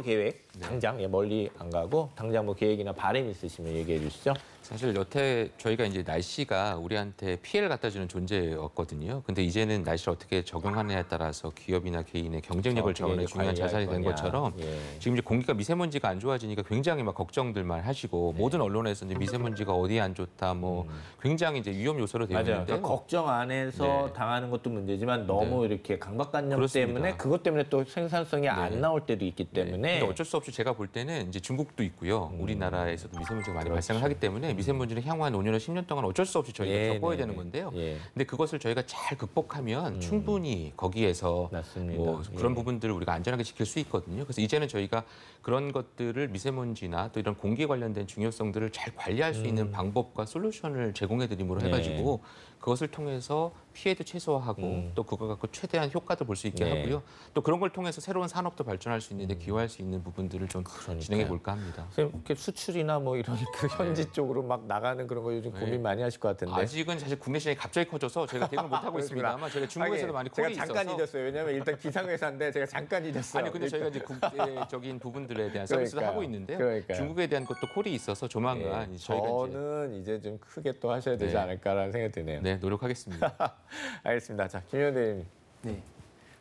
계획 당장 멀리 안 가고 당장 뭐 계획이나 바람 있으시면 얘기해 주시죠. 사실 여태 저희가 이제 날씨가 우리한테 피해를 갖다 주는 존재였거든요. 근데 이제는 날씨를 어떻게 적용하느냐에 따라서 기업이나 개인의 경쟁력을 어떻게 정하는 이제 중요한 관리할 자산이 된 거냐. 것처럼 예. 지금 이제 공기가 미세먼지가 안 좋아지니까 굉장히 막 걱정들만 하시고 모든 언론에서 이제 미세먼지가 어디에 안 좋다 뭐 굉장히 이제 위험 요소로 되어 맞아요. 있는데 그러니까 걱정 안에서 네. 당하는 것도 문제지만 너무 이렇게 강박관념 그렇습니다. 때문에 그것 때문에 또 생산성이 안 나올 때도 있기 때문에 근데 어쩔 수 없이 제가 볼 때는 이제 중국도 있고요. 우리나라에서도 미세먼지가 많이 발생을 하기 때문에 미세먼지는 향후 한 5년에서 10년 동안 어쩔 수 없이 저희가 예, 겪어야 네, 되는 네. 건데요. 예. 근데 그것을 저희가 잘 극복하면 충분히 거기에서 맞습니다. 뭐 그런 예. 부분들을 우리가 안전하게 지킬 수 있거든요. 그래서 이제는 저희가 그런 것들을 미세먼지나 또 이런 공기에 관련된 중요성들을 잘 관리할 수 있는 방법과 솔루션을 제공해 드림으로 네. 해가지고 그것을 통해서 피해도 최소화하고 또 그거 갖고 최대한 효과도 볼 수 있게 네. 하고요. 또 그런 걸 통해서 새로운 산업도 발전할 수 있는데 기여할 수 있는 부분들을 좀 진행해 볼까 합니다. 선생님, 이렇게 수출이나 뭐 이런 그 현지 쪽으로 막 나가는 그런 거 요즘 고민 많이 하실 것 같은데. 아직은 사실 국내 시장이 갑자기 커져서 저희가 대응을 못 하고 있습니다만 저희가 중국에서도 많이 콜이 제가 잠깐 있어서 잊었어요. 왜냐하면 일단 기상회사인데 제가 잠깐 잊었어요. 아니 근데 저희가 이제 국제적인 부분들에 대한 서비스도 그러니까요. 하고 있는데요. 그러니까요. 중국에 대한 것도 콜이 있어서 조만간 예, 저희가 저는 이제 좀 크게 또 하셔야 되지 네. 않을까라는 생각이 드네요. 네 노력하겠습니다. 알겠습니다. 자, 김현 대리님. 네.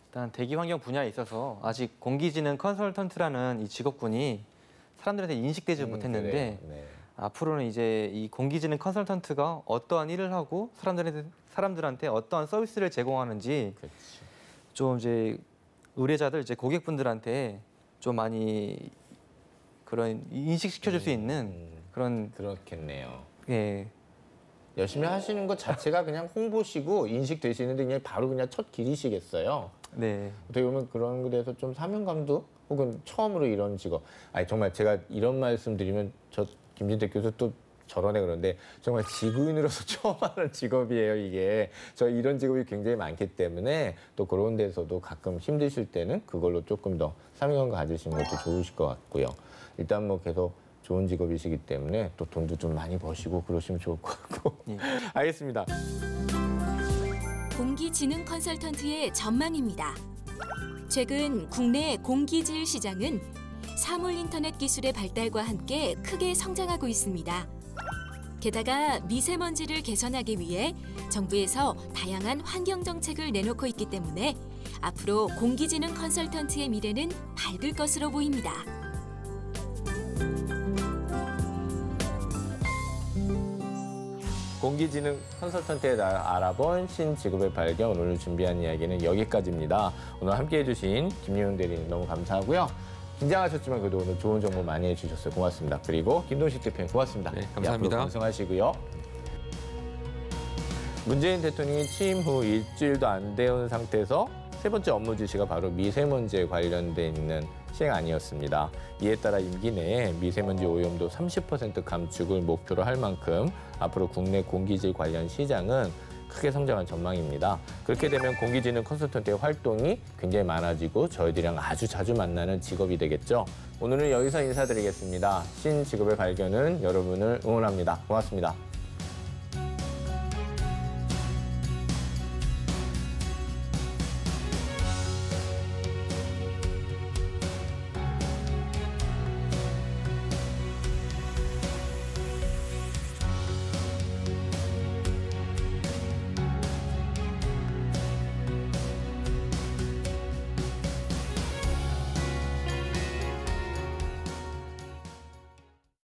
일단 대기 환경 분야에 있어서 아직 공기지능 컨설턴트라는 이 직업군이 사람들한테 인식되지 못했는데 그래요. 네. 앞으로는 이제 이 공기지능 컨설턴트가 어떠한 일을 하고 사람들한테 어떠한 서비스를 제공하는지 그렇지. 좀 이제 의뢰자들 이제 고객분들한테 좀 많이 그런 인식시켜줄 수 있는 그런 그렇겠네요. 예. 열심히 하시는 것 자체가 그냥 홍보시고 인식되시는데 그냥 바로 그냥 첫 길이시겠어요. 네. 어떻게 보면 그런 거에 대해서 좀 사명감도 혹은 처음으로 이런 직업. 아니 정말 제가 이런 말씀 드리면 저 김진택 교수 또 저런에 그런데 정말 지구인으로서 처음 하는 직업이에요 이게. 저 이런 직업이 굉장히 많기 때문에 또 그런 데서도 가끔 힘드실 때는 그걸로 조금 더 사명감 가지시는 것도 좋으실 것 같고요. 일단 뭐 계속 좋은 직업이시기 때문에 또 돈도 좀 많이 버시고 그러시면 좋을 것 같고. 예. 알겠습니다. 공기지능 컨설턴트의 전망입니다. 최근 국내 공기질 시장은 사물 인터넷 기술의 발달과 함께 크게 성장하고 있습니다. 게다가 미세먼지를 개선하기 위해 정부에서 다양한 환경 정책을 내놓고 있기 때문에 앞으로 공기지능 컨설턴트의 미래는 밝을 것으로 보입니다. 공기지능 컨설턴트에 알아본 신직업의 발견, 오늘 준비한 이야기는 여기까지입니다. 오늘 함께해 주신 김예훈 대리님 너무 감사하고요. 긴장하셨지만 그래도 오늘 좋은 정보 많이 해주셨어요. 고맙습니다. 그리고 김동식 대표님 고맙습니다. 네, 감사합니다. 앞으로 건승하시고요. 문재인 대통령이 취임 후 일주일도 안 되온 상태에서 세 번째 업무 지시가 바로 미세먼지에 관련돼 있는 시행안이었습니다. 이에 따라 임기 내에 미세먼지 오염도 30% 감축을 목표로 할 만큼 앞으로 국내 공기질 관련 시장은 크게 성장할 전망입니다. 그렇게 되면 공기지능 컨설턴트의 활동이 굉장히 많아지고 저희들이랑 아주 자주 만나는 직업이 되겠죠. 오늘은 여기서 인사드리겠습니다. 신직업의 발견은 여러분을 응원합니다. 고맙습니다.